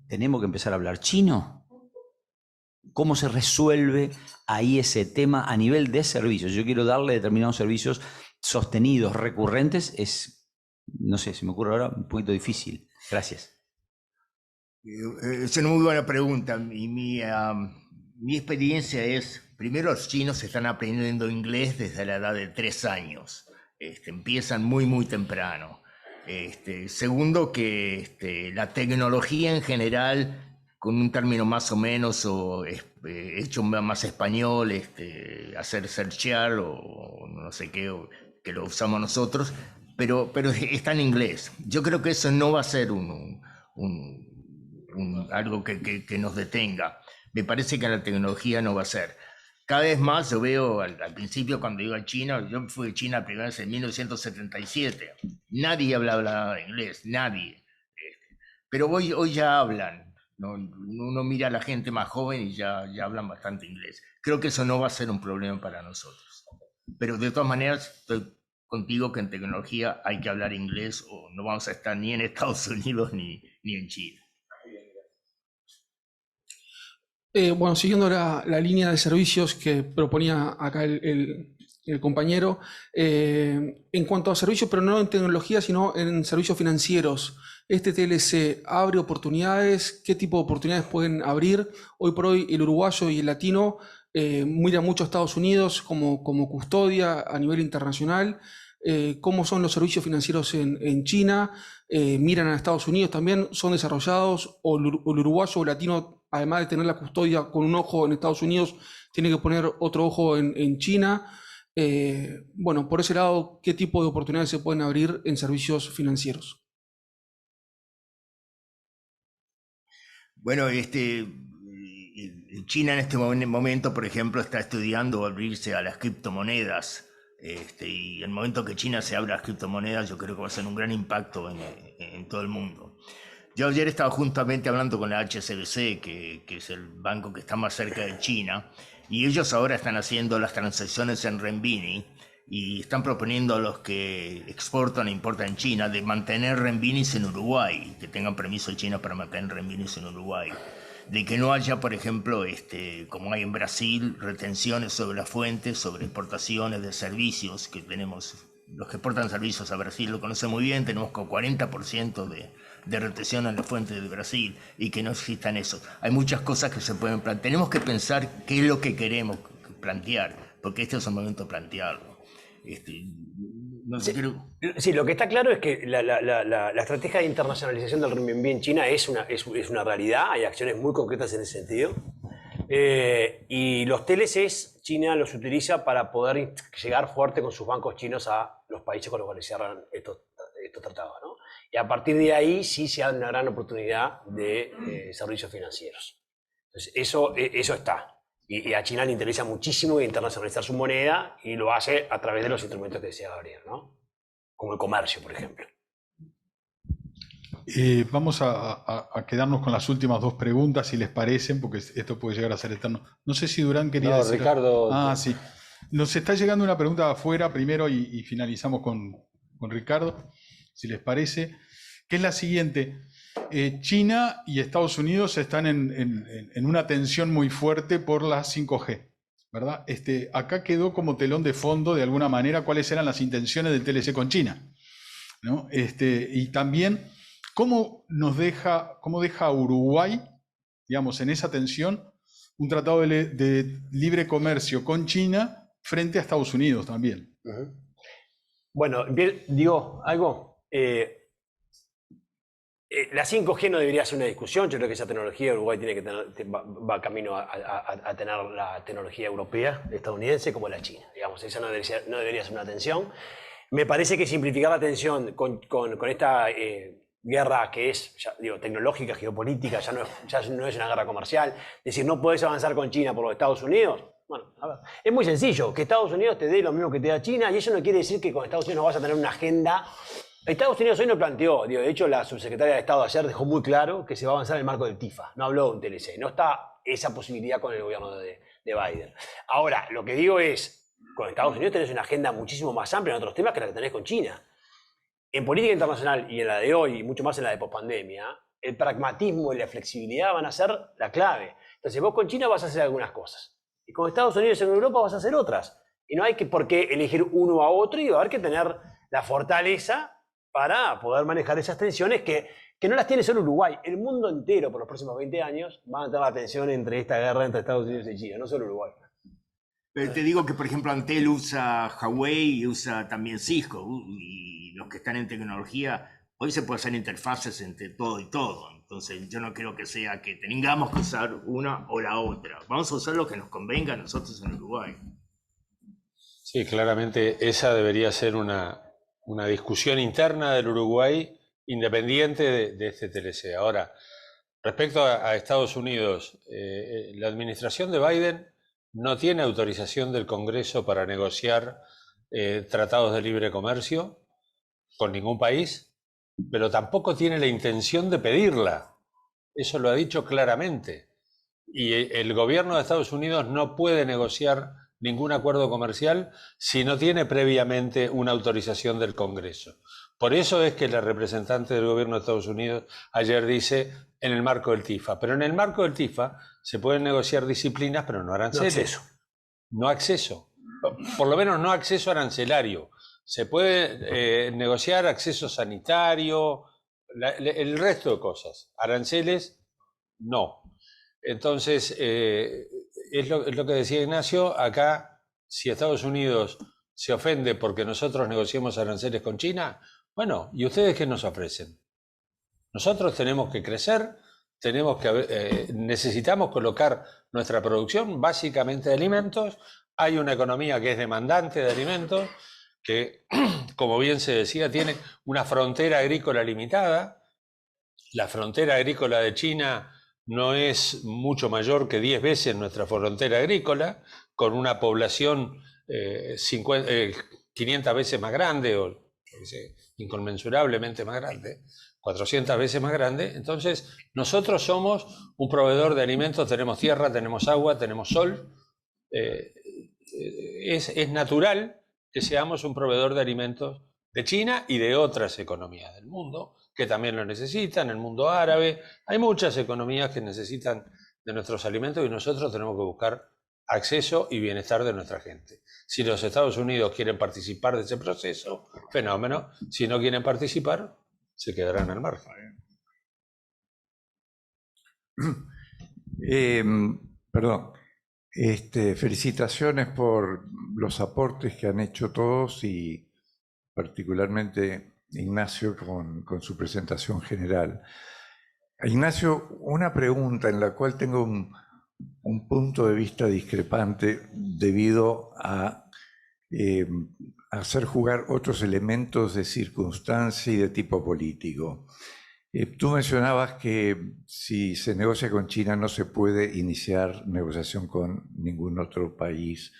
¿Tenemos que empezar a hablar chino? ¿Cómo se resuelve ahí ese tema a nivel de servicios? Yo quiero darle determinados servicios sostenidos, recurrentes, no sé, se me ocurre ahora un poquito difícil. Gracias. Es una muy buena pregunta. Mi experiencia es, primero los chinos están aprendiendo inglés desde la edad de 3 años. Empiezan muy, muy temprano. Segundo, que la tecnología en general, con un término más o menos hecho más español, hacer searchear o no sé qué, que lo usamos nosotros, pero está en inglés. Yo creo que eso no va a ser algo que nos detenga. Me parece que la tecnología no va a ser. Cada vez más yo veo, al principio cuando iba a China, yo fui a China primera vez en 1977. Nadie hablaba inglés, nadie. Pero hoy ya hablan. ¿No? Uno mira a la gente más joven y ya hablan bastante inglés. Creo que eso no va a ser un problema para nosotros. Pero de todas maneras, estoy contigo que en tecnología hay que hablar inglés o no vamos a estar ni en Estados Unidos ni en China. Bueno, siguiendo la línea de servicios que proponía acá el compañero, en cuanto a servicios, pero no en tecnología, sino en servicios financieros, ¿este TLC abre oportunidades? ¿Qué tipo de oportunidades pueden abrir? Hoy por hoy el uruguayo y el latino mira mucho a Estados Unidos como custodia a nivel internacional, cómo son los servicios financieros en China, miran a Estados Unidos también, son desarrollados, o el uruguayo o latino, además de tener la custodia con un ojo en Estados Unidos, tiene que poner otro ojo en China. Bueno, por ese lado, ¿qué tipo de oportunidades se pueden abrir en servicios financieros? Bueno, China en este momento, por ejemplo, está estudiando abrirse a las criptomonedas. Y en el momento que China se abra a las criptomonedas, yo creo que va a ser un gran impacto en todo el mundo. Yo ayer estaba juntamente hablando con la HSBC, que es el banco que está más cerca de China, y ellos ahora están haciendo las transacciones en renminbi y están proponiendo a los que exportan e importan en China de mantener renminbis en Uruguay, que tengan permiso de China para mantener renminbis en Uruguay. De que no haya, por ejemplo, como hay en Brasil, retenciones sobre las fuentes, sobre importaciones de servicios que tenemos. Los que exportan servicios a Brasil lo conocen muy bien, tenemos con 40% de retención en las fuentes de Brasil, y que no existan eso. Hay muchas cosas que se pueden plantear. Tenemos que pensar qué es lo que queremos plantear, porque este es el momento de plantearlo. No sé, sí, lo que está claro es que la estrategia de internacionalización del renminbi en China es una realidad, hay acciones muy concretas en ese sentido. Y los TLCs, China los utiliza para poder llegar fuerte con sus bancos chinos a los países con los cuales cierran estos tratados, ¿no? Y a partir de ahí sí se da una gran oportunidad de servicios financieros. Entonces, eso está. Y a China le interesa muchísimo internacionalizar su moneda, y lo hace a través de los instrumentos que decía Gabriel, ¿no? Como el comercio, por ejemplo. Vamos a quedarnos con las últimas dos preguntas, si les parecen, porque esto puede llegar a ser eterno. No sé si Durán quería decir... Ricardo. Sí. Nos está llegando una pregunta de afuera primero y finalizamos con Ricardo, si les parece, que es la siguiente. China y Estados Unidos están en una tensión muy fuerte por la 5G, ¿verdad? Acá quedó como telón de fondo, de alguna manera, cuáles eran las intenciones del TLC con China, ¿no? Y también cómo deja a Uruguay, digamos, en esa tensión, un tratado de libre comercio con China frente a Estados Unidos también. Bueno, digo algo. La 5G no debería ser una discusión. Yo creo que esa tecnología Uruguay va camino a tener la tecnología europea, estadounidense, como la China. Digamos, esa no debería ser una tensión. Me parece que simplificar la tensión con esta guerra que es tecnológica, geopolítica, ya no es una guerra comercial. Es decir, no podés avanzar con China por los Estados Unidos. Bueno, a ver, es muy sencillo, que Estados Unidos te dé lo mismo que te da China, y eso no quiere decir que con Estados Unidos no vas a tener una agenda. Estados Unidos hoy no planteó, de hecho la subsecretaria de Estado ayer dejó muy claro que se va a avanzar en el marco del TIFA, no habló de un TLC, no está esa posibilidad con el gobierno de Biden. Ahora, lo que digo es, con Estados Unidos tenés una agenda muchísimo más amplia en otros temas que la que tenés con China. En política internacional, y en la de hoy, y mucho más en la de pospandemia, el pragmatismo y la flexibilidad van a ser la clave. Entonces vos con China vas a hacer algunas cosas, y con Estados Unidos en Europa vas a hacer otras. Y no hay por qué elegir uno a otro, y va a haber que tener la fortaleza para poder manejar esas tensiones que no las tiene solo Uruguay. El mundo entero por los próximos 20 años va a tener la tensión entre esta guerra entre Estados Unidos y China, no solo Uruguay. Pero te digo que, por ejemplo, Antel usa Huawei y usa también Cisco, y los que están en tecnología, hoy se puede hacer interfaces entre todo y todo. Entonces yo no creo que sea que tengamos que usar una o la otra. Vamos a usar lo que nos convenga a nosotros en Uruguay. Sí, claramente esa debería ser una discusión interna del Uruguay independiente de este TLC. Ahora, respecto a Estados Unidos, la administración de Biden no tiene autorización del Congreso para negociar tratados de libre comercio con ningún país, pero tampoco tiene la intención de pedirla. Eso lo ha dicho claramente. Y el gobierno de Estados Unidos no puede negociar ningún acuerdo comercial si no tiene previamente una autorización del Congreso. Por eso es que la representante del gobierno de Estados Unidos ayer dice en el marco del TIFA. Pero en el marco del TIFA se pueden negociar disciplinas, pero no aranceles. No acceso. Por lo menos no acceso arancelario. Se puede negociar acceso sanitario, el resto de cosas. Aranceles, no. Entonces, es lo que decía Ignacio, acá si Estados Unidos se ofende porque nosotros negociemos aranceles con China, bueno, ¿y ustedes qué nos ofrecen? Nosotros tenemos que crecer, necesitamos colocar nuestra producción básicamente de alimentos. Hay una economía que es demandante de alimentos, que, como bien se decía, tiene una frontera agrícola limitada. La frontera agrícola de China no es mucho mayor que 10 veces nuestra frontera agrícola, con una población 500 veces más grande, o inconmensurablemente más grande, 400 veces más grande. Entonces, nosotros somos un proveedor de alimentos, tenemos tierra, tenemos agua, tenemos sol. Es natural que seamos un proveedor de alimentos de China y de otras economías del mundo, que también lo necesitan, el mundo árabe. Hay muchas economías que necesitan de nuestros alimentos y nosotros tenemos que buscar acceso y bienestar de nuestra gente. Si los Estados Unidos quieren participar de ese proceso, fenómeno. Si no quieren participar, se quedarán al margen. Perdón. Felicitaciones por los aportes que han hecho todos y particularmente Ignacio con su presentación general. Ignacio, una pregunta en la cual tengo un punto de vista discrepante debido a hacer jugar otros elementos de circunstancia y de tipo político. Tú mencionabas que si se negocia con China no se puede iniciar negociación con ningún otro país.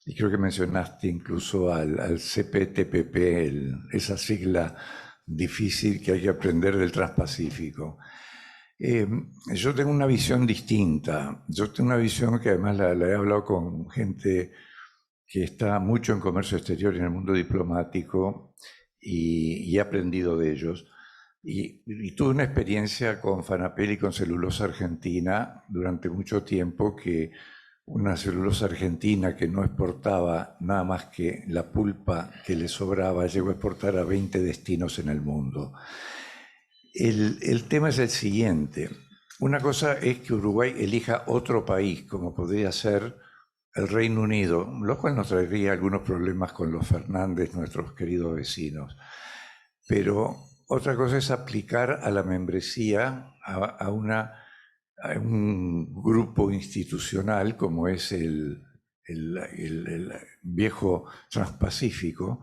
Y creo que mencionaste incluso al CPTPP, esa sigla difícil que hay que aprender del Transpacífico. Yo tengo una visión distinta. Yo tengo una visión que además la he hablado con gente que está mucho en comercio exterior y en el mundo diplomático y he aprendido de ellos. Y tuve una experiencia con Fanapel y con Celulosa Argentina durante mucho tiempo, que una celulosa argentina que no exportaba nada más que la pulpa que le sobraba, llegó a exportar a 20 destinos en el mundo. El tema es el siguiente. Una cosa es que Uruguay elija otro país, como podría ser el Reino Unido, lo cual nos traería algunos problemas con los Fernández, nuestros queridos vecinos. Pero otra cosa es aplicar a la membresía a un grupo institucional como es el viejo Transpacífico,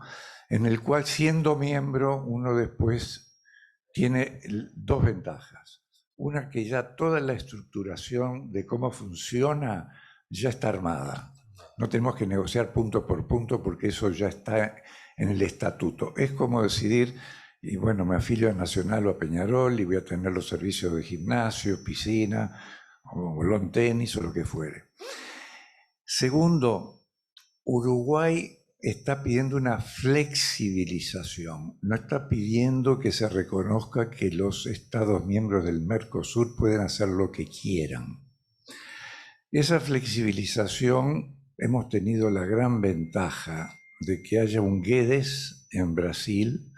en el cual, siendo miembro, uno después tiene dos ventajas. Una, que ya toda la estructuración de cómo funciona ya está armada. No tenemos que negociar punto por punto porque eso ya está en el estatuto. Es como decidir, y bueno, me afilio a Nacional o a Peñarol y voy a tener los servicios de gimnasio, piscina, o lawn tenis o lo que fuere. Segundo, Uruguay está pidiendo una flexibilización. No está pidiendo que se reconozca que los Estados miembros del Mercosur pueden hacer lo que quieran. Esa flexibilización, hemos tenido la gran ventaja de que haya un Guedes en Brasil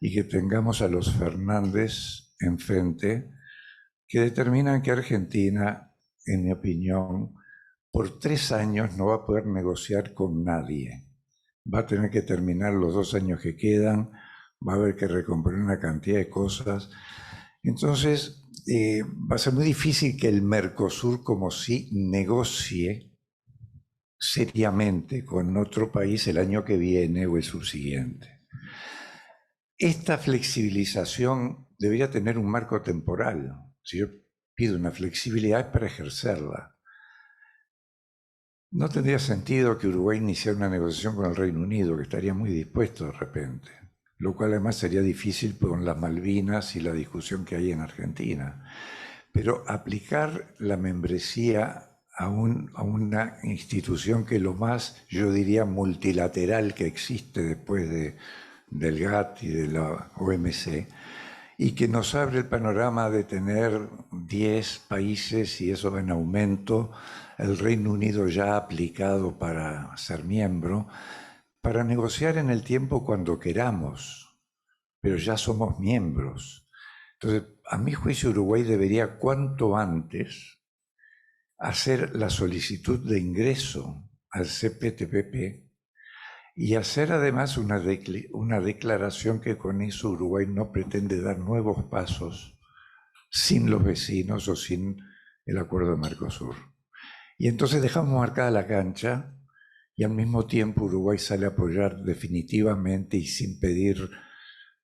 y que tengamos a los Fernández enfrente, que determinan que Argentina, en mi opinión, por 3 años no va a poder negociar con nadie. Va a tener que terminar los 2 años que quedan, va a haber que recomponer una cantidad de cosas. Entonces, va a ser muy difícil que el Mercosur como si negocie seriamente con otro país el año que viene o el subsiguiente. Esta flexibilización debería tener un marco temporal. Si yo pido una flexibilidad es para ejercerla. No tendría sentido que Uruguay iniciara una negociación con el Reino Unido, que estaría muy dispuesto de repente, lo cual además sería difícil con las Malvinas y la discusión que hay en Argentina. Pero aplicar la membresía a una institución que es lo más, yo diría, multilateral que existe después del GATT y de la OMC, y que nos abre el panorama de tener 10 países, y eso va en aumento, el Reino Unido ya ha aplicado para ser miembro, para negociar en el tiempo cuando queramos, pero ya somos miembros. Entonces, a mi juicio, Uruguay debería cuanto antes hacer la solicitud de ingreso al CPTPP y hacer además una declaración que con eso Uruguay no pretende dar nuevos pasos sin los vecinos o sin el acuerdo de Mercosur. Y entonces dejamos marcada la cancha y al mismo tiempo Uruguay sale a apoyar definitivamente y sin pedir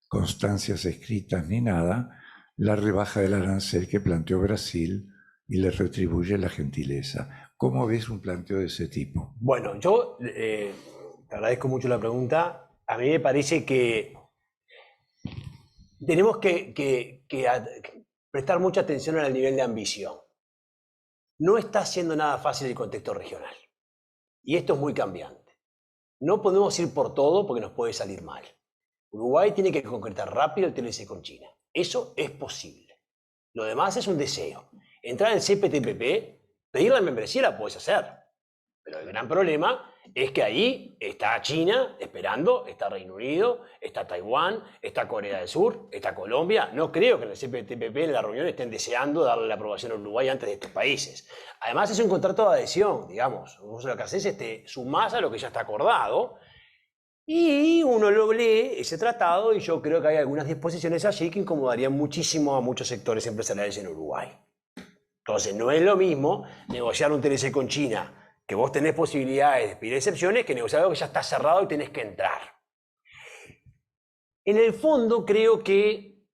constancias escritas ni nada la rebaja del arancel que planteó Brasil y le retribuye la gentileza. ¿Cómo ves un planteo de ese tipo? Bueno, yo te agradezco mucho la pregunta. A mí me parece que tenemos que prestar mucha atención al nivel de ambición. No está siendo nada fácil el contexto regional. Y esto es muy cambiante. No podemos ir por todo porque nos puede salir mal. Uruguay tiene que concretar rápido el TLC con China. Eso es posible. Lo demás es un deseo. Entrar en CPTPP, pedir la membresía la puedes hacer. Pero el gran problema es que ahí está China esperando, está Reino Unido, está Taiwán, está Corea del Sur, está Colombia. No creo que en el CPTPP en la reunión estén deseando darle la aprobación a Uruguay antes de estos países. Además es un contrato de adhesión, digamos. Vos lo que haces es te sumás a lo que ya está acordado y uno lo lee, ese tratado, y yo creo que hay algunas disposiciones allí que incomodarían muchísimo a muchos sectores empresariales en Uruguay. Entonces no es lo mismo negociar un TLC con China, que vos tenés posibilidades de pedir excepciones, que negociar algo que ya está cerrado y tenés que entrar. En el fondo creo que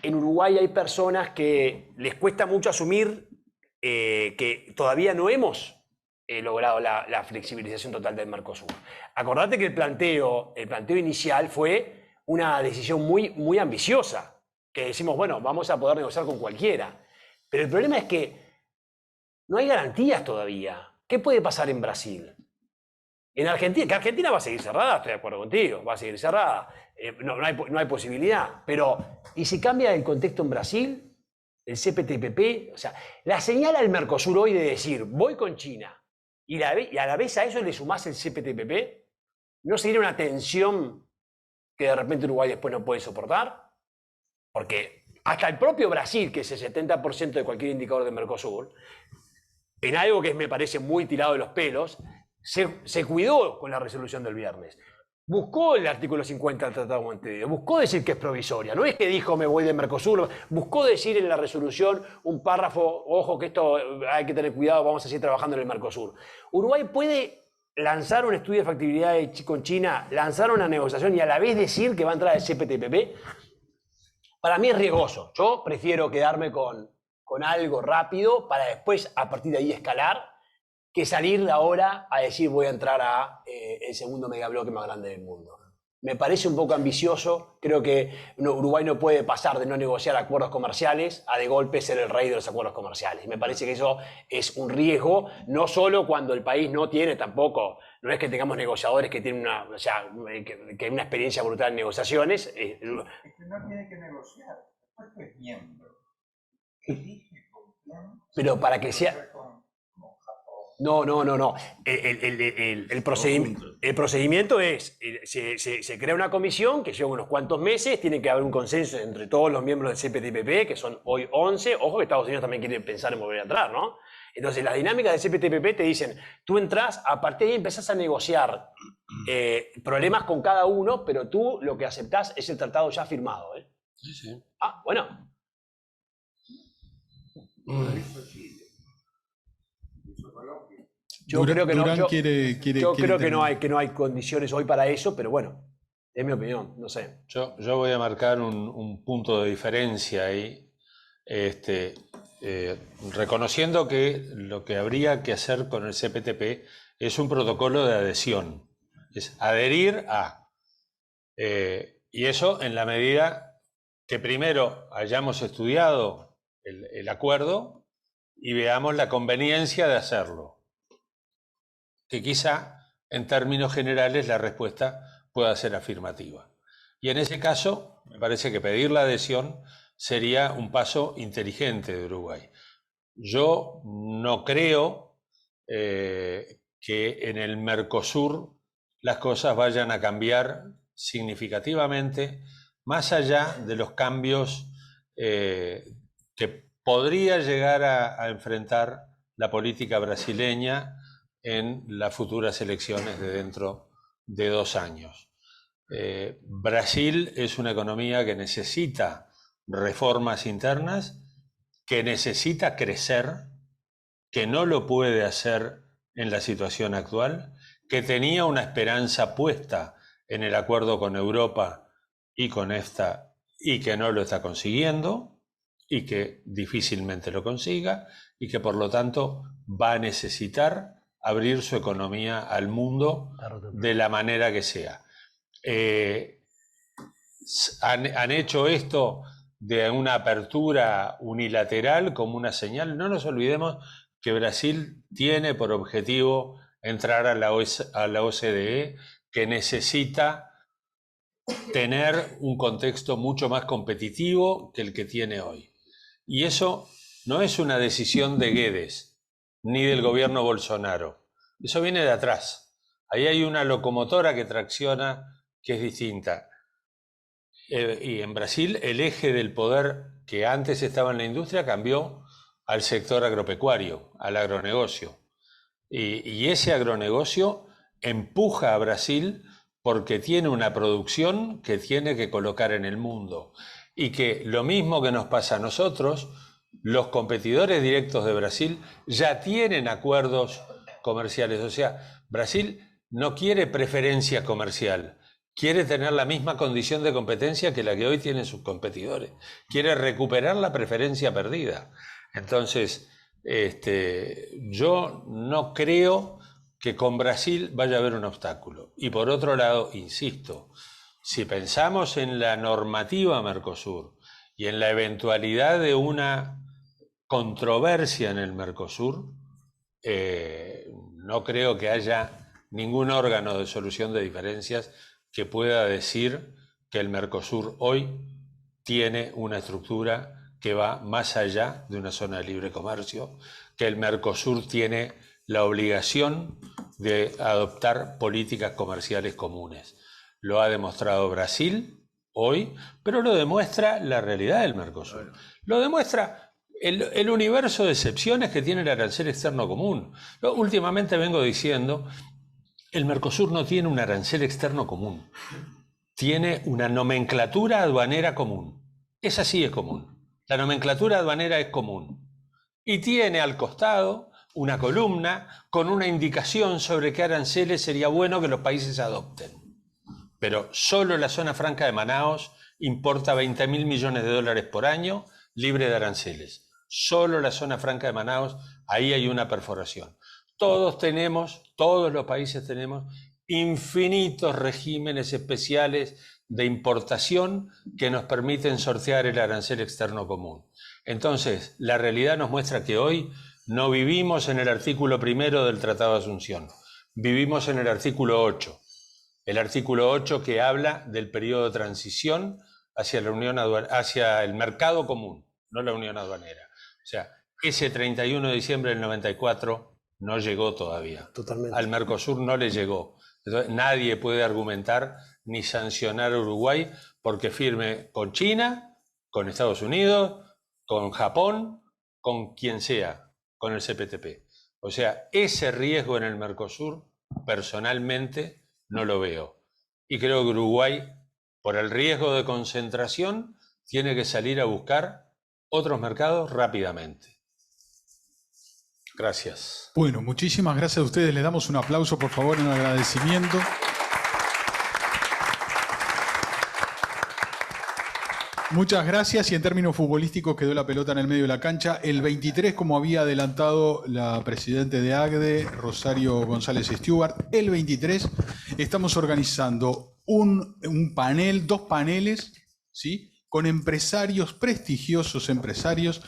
en Uruguay hay personas que les cuesta mucho asumir que todavía no hemos logrado la flexibilización total del Mercosur. Acordate que el planteo inicial fue una decisión muy ambiciosa, que decimos, bueno, vamos a poder negociar con cualquiera. Pero el problema es que no hay garantías todavía. ¿Qué puede pasar en Brasil? En Argentina, que Argentina va a seguir cerrada, estoy de acuerdo contigo, va a seguir cerrada, no hay posibilidad. Pero, ¿y si cambia el contexto en Brasil? El CPTPP, o sea, la señal al Mercosur hoy de decir, voy con China, y a la vez a eso le sumás el CPTPP, ¿no sería una tensión que de repente Uruguay después no puede soportar? Porque hasta el propio Brasil, que es el 70% de cualquier indicador de Mercosur, en algo que me parece muy tirado de los pelos, se cuidó con la resolución del viernes. Buscó el artículo 50 del Tratado de Montevideo, buscó decir que es provisoria, no es que dijo me voy de Mercosur, buscó decir en la resolución un párrafo, ojo que esto hay que tener cuidado, vamos a seguir trabajando en el Mercosur. Uruguay puede lanzar un estudio de factibilidad con China, lanzar una negociación y a la vez decir que va a entrar al CPTPP. Para mí es riesgoso, yo prefiero quedarme con algo rápido para después a partir de ahí escalar, que salir ahora a decir voy a entrar a el segundo megabloque más grande del mundo. Me parece un poco ambicioso, creo que Uruguay no puede pasar de no negociar acuerdos comerciales a de golpe ser el rey de los acuerdos comerciales. Me parece que eso es un riesgo, no solo cuando el país no tiene tampoco, no es que tengamos negociadores que tienen que hay una experiencia brutal en negociaciones. Es que no tiene que negociar, después que es miembro. Pero para que sea... No. El procedimiento es, se crea una comisión que lleva unos cuantos meses, tiene que haber un consenso entre todos los miembros del CPTPP, que son hoy 11, ojo que Estados Unidos también quiere pensar en volver a entrar, ¿no? Entonces las dinámicas del CPTPP te dicen, tú entras, a partir de ahí empezás a negociar problemas con cada uno, pero tú lo que aceptás es el tratado ya firmado, ¿eh? Sí. Ah, bueno. Yo creo que no hay condiciones hoy para eso, pero bueno, es mi opinión, no sé. Yo voy a marcar un punto de diferencia ahí, reconociendo que lo que habría que hacer con el CPTP es un protocolo de adhesión, es adherir a, y eso en la medida que primero hayamos estudiado el acuerdo y veamos la conveniencia de hacerlo. Que quizá, en términos generales, la respuesta pueda ser afirmativa. Y en ese caso, me parece que pedir la adhesión sería un paso inteligente de Uruguay. Yo no creo que en el Mercosur las cosas vayan a cambiar significativamente, más allá de los cambios que podría llegar a enfrentar la política brasileña en las futuras elecciones de dentro de 2 años. Brasil es una economía que necesita reformas internas, que necesita crecer, que no lo puede hacer en la situación actual, que tenía una esperanza puesta en el acuerdo con Europa y con esta, y que no lo está consiguiendo, y que difícilmente lo consiga, y que por lo tanto va a necesitar abrir su economía al mundo de la manera que sea. Han hecho esto de una apertura unilateral como una señal. No nos olvidemos que Brasil tiene por objetivo entrar a la OCDE, que necesita tener un contexto mucho más competitivo que el que tiene hoy. Y eso no es una decisión de Guedes ni del gobierno Bolsonaro. Eso viene de atrás. Ahí hay una locomotora que tracciona que es distinta. Y en Brasil el eje del poder que antes estaba en la industria cambió al sector agropecuario, al agronegocio. Y ese agronegocio empuja a Brasil porque tiene una producción que tiene que colocar en el mundo. Y que lo mismo que nos pasa a nosotros, los competidores directos de Brasil ya tienen acuerdos comerciales. O sea, Brasil no quiere preferencia comercial, quiere tener la misma condición de competencia que la que hoy tienen sus competidores. Quiere recuperar la preferencia perdida. Entonces, yo no creo que con Brasil vaya a haber un obstáculo. Y por otro lado, insisto, si pensamos en la normativa Mercosur y en la eventualidad de una controversia en el Mercosur, no creo que haya ningún órgano de solución de diferencias que pueda decir que el Mercosur hoy tiene una estructura que va más allá de una zona de libre comercio, que el Mercosur tiene la obligación de adoptar políticas comerciales comunes. Lo ha demostrado Brasil hoy, pero lo demuestra la realidad del Mercosur. Lo demuestra el universo de excepciones que tiene el arancel externo común. Últimamente vengo diciendo, el Mercosur no tiene un arancel externo común, tiene una nomenclatura aduanera común. Esa sí es común. La nomenclatura aduanera es común. Y tiene al costado una columna con una indicación sobre qué aranceles sería bueno que los países adopten. Pero solo la zona franca de Manaos importa 20.000 millones de dólares por año libre de aranceles. Solo la zona franca de Manaos, ahí hay una perforación. Todos los países tenemos infinitos regímenes especiales de importación que nos permiten sortear el arancel externo común. Entonces, la realidad nos muestra que hoy no vivimos en el artículo 1 del Tratado de Asunción, vivimos en el artículo 8. El artículo 8 que habla del periodo de transición hacia el mercado común, no la unión aduanera. O sea, ese 31 de diciembre del 94 no llegó todavía. Totalmente. Al Mercosur no le llegó. Entonces, nadie puede argumentar ni sancionar a Uruguay porque firme con China, con Estados Unidos, con Japón, con quien sea, con el CPTP. O sea, ese riesgo en el Mercosur, personalmente, no lo veo. Y creo que Uruguay, por el riesgo de concentración, tiene que salir a buscar otros mercados rápidamente. Gracias. Bueno, muchísimas gracias a ustedes. Les damos un aplauso, por favor, en agradecimiento. Muchas gracias. Y en términos futbolísticos quedó la pelota en el medio de la cancha. El 23, como había adelantado la presidenta de AGDE, Rosario González Stewart, el 23 estamos organizando un panel, 2 paneles, ¿sí?, con empresarios, prestigiosos empresarios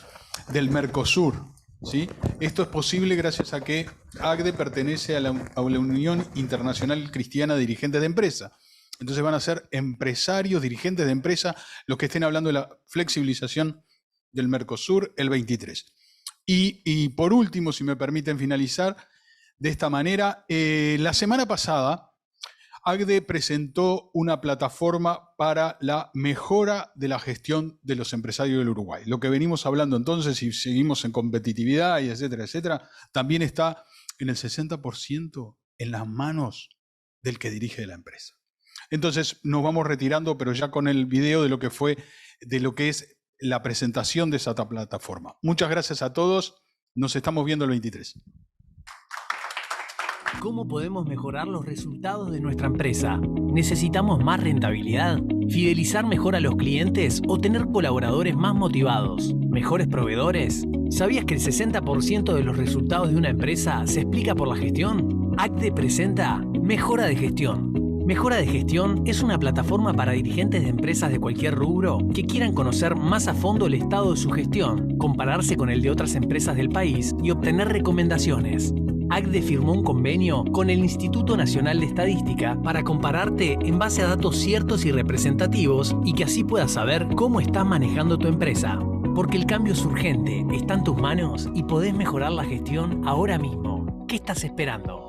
del Mercosur. ¿Sí? Esto es posible gracias a que AGDE pertenece a la Unión Internacional Cristiana de Dirigentes de Empresa. Entonces van a ser empresarios, dirigentes de empresa, los que estén hablando de la flexibilización del Mercosur el 23. Y por último, si me permiten finalizar de esta manera, la semana pasada ACDE presentó una plataforma para la mejora de la gestión de los empresarios del Uruguay. Lo que venimos hablando entonces, si seguimos en competitividad y etcétera, etcétera, también está en el 60% en las manos del que dirige la empresa. Entonces nos vamos retirando, pero ya con el video de lo que es la presentación de esa plataforma. Muchas gracias a todos. Nos estamos viendo el 23. ¿Cómo podemos mejorar los resultados de nuestra empresa? ¿Necesitamos más rentabilidad? ¿Fidelizar mejor a los clientes o tener colaboradores más motivados? ¿Mejores proveedores? ¿Sabías que el 60% de los resultados de una empresa se explica por la gestión? ACDE presenta Mejora de Gestión. Mejora de Gestión es una plataforma para dirigentes de empresas de cualquier rubro que quieran conocer más a fondo el estado de su gestión, compararse con el de otras empresas del país y obtener recomendaciones. ACDE firmó un convenio con el Instituto Nacional de Estadística para compararte en base a datos ciertos y representativos y que así puedas saber cómo estás manejando tu empresa. Porque el cambio es urgente, está en tus manos y podés mejorar la gestión ahora mismo. ¿Qué estás esperando?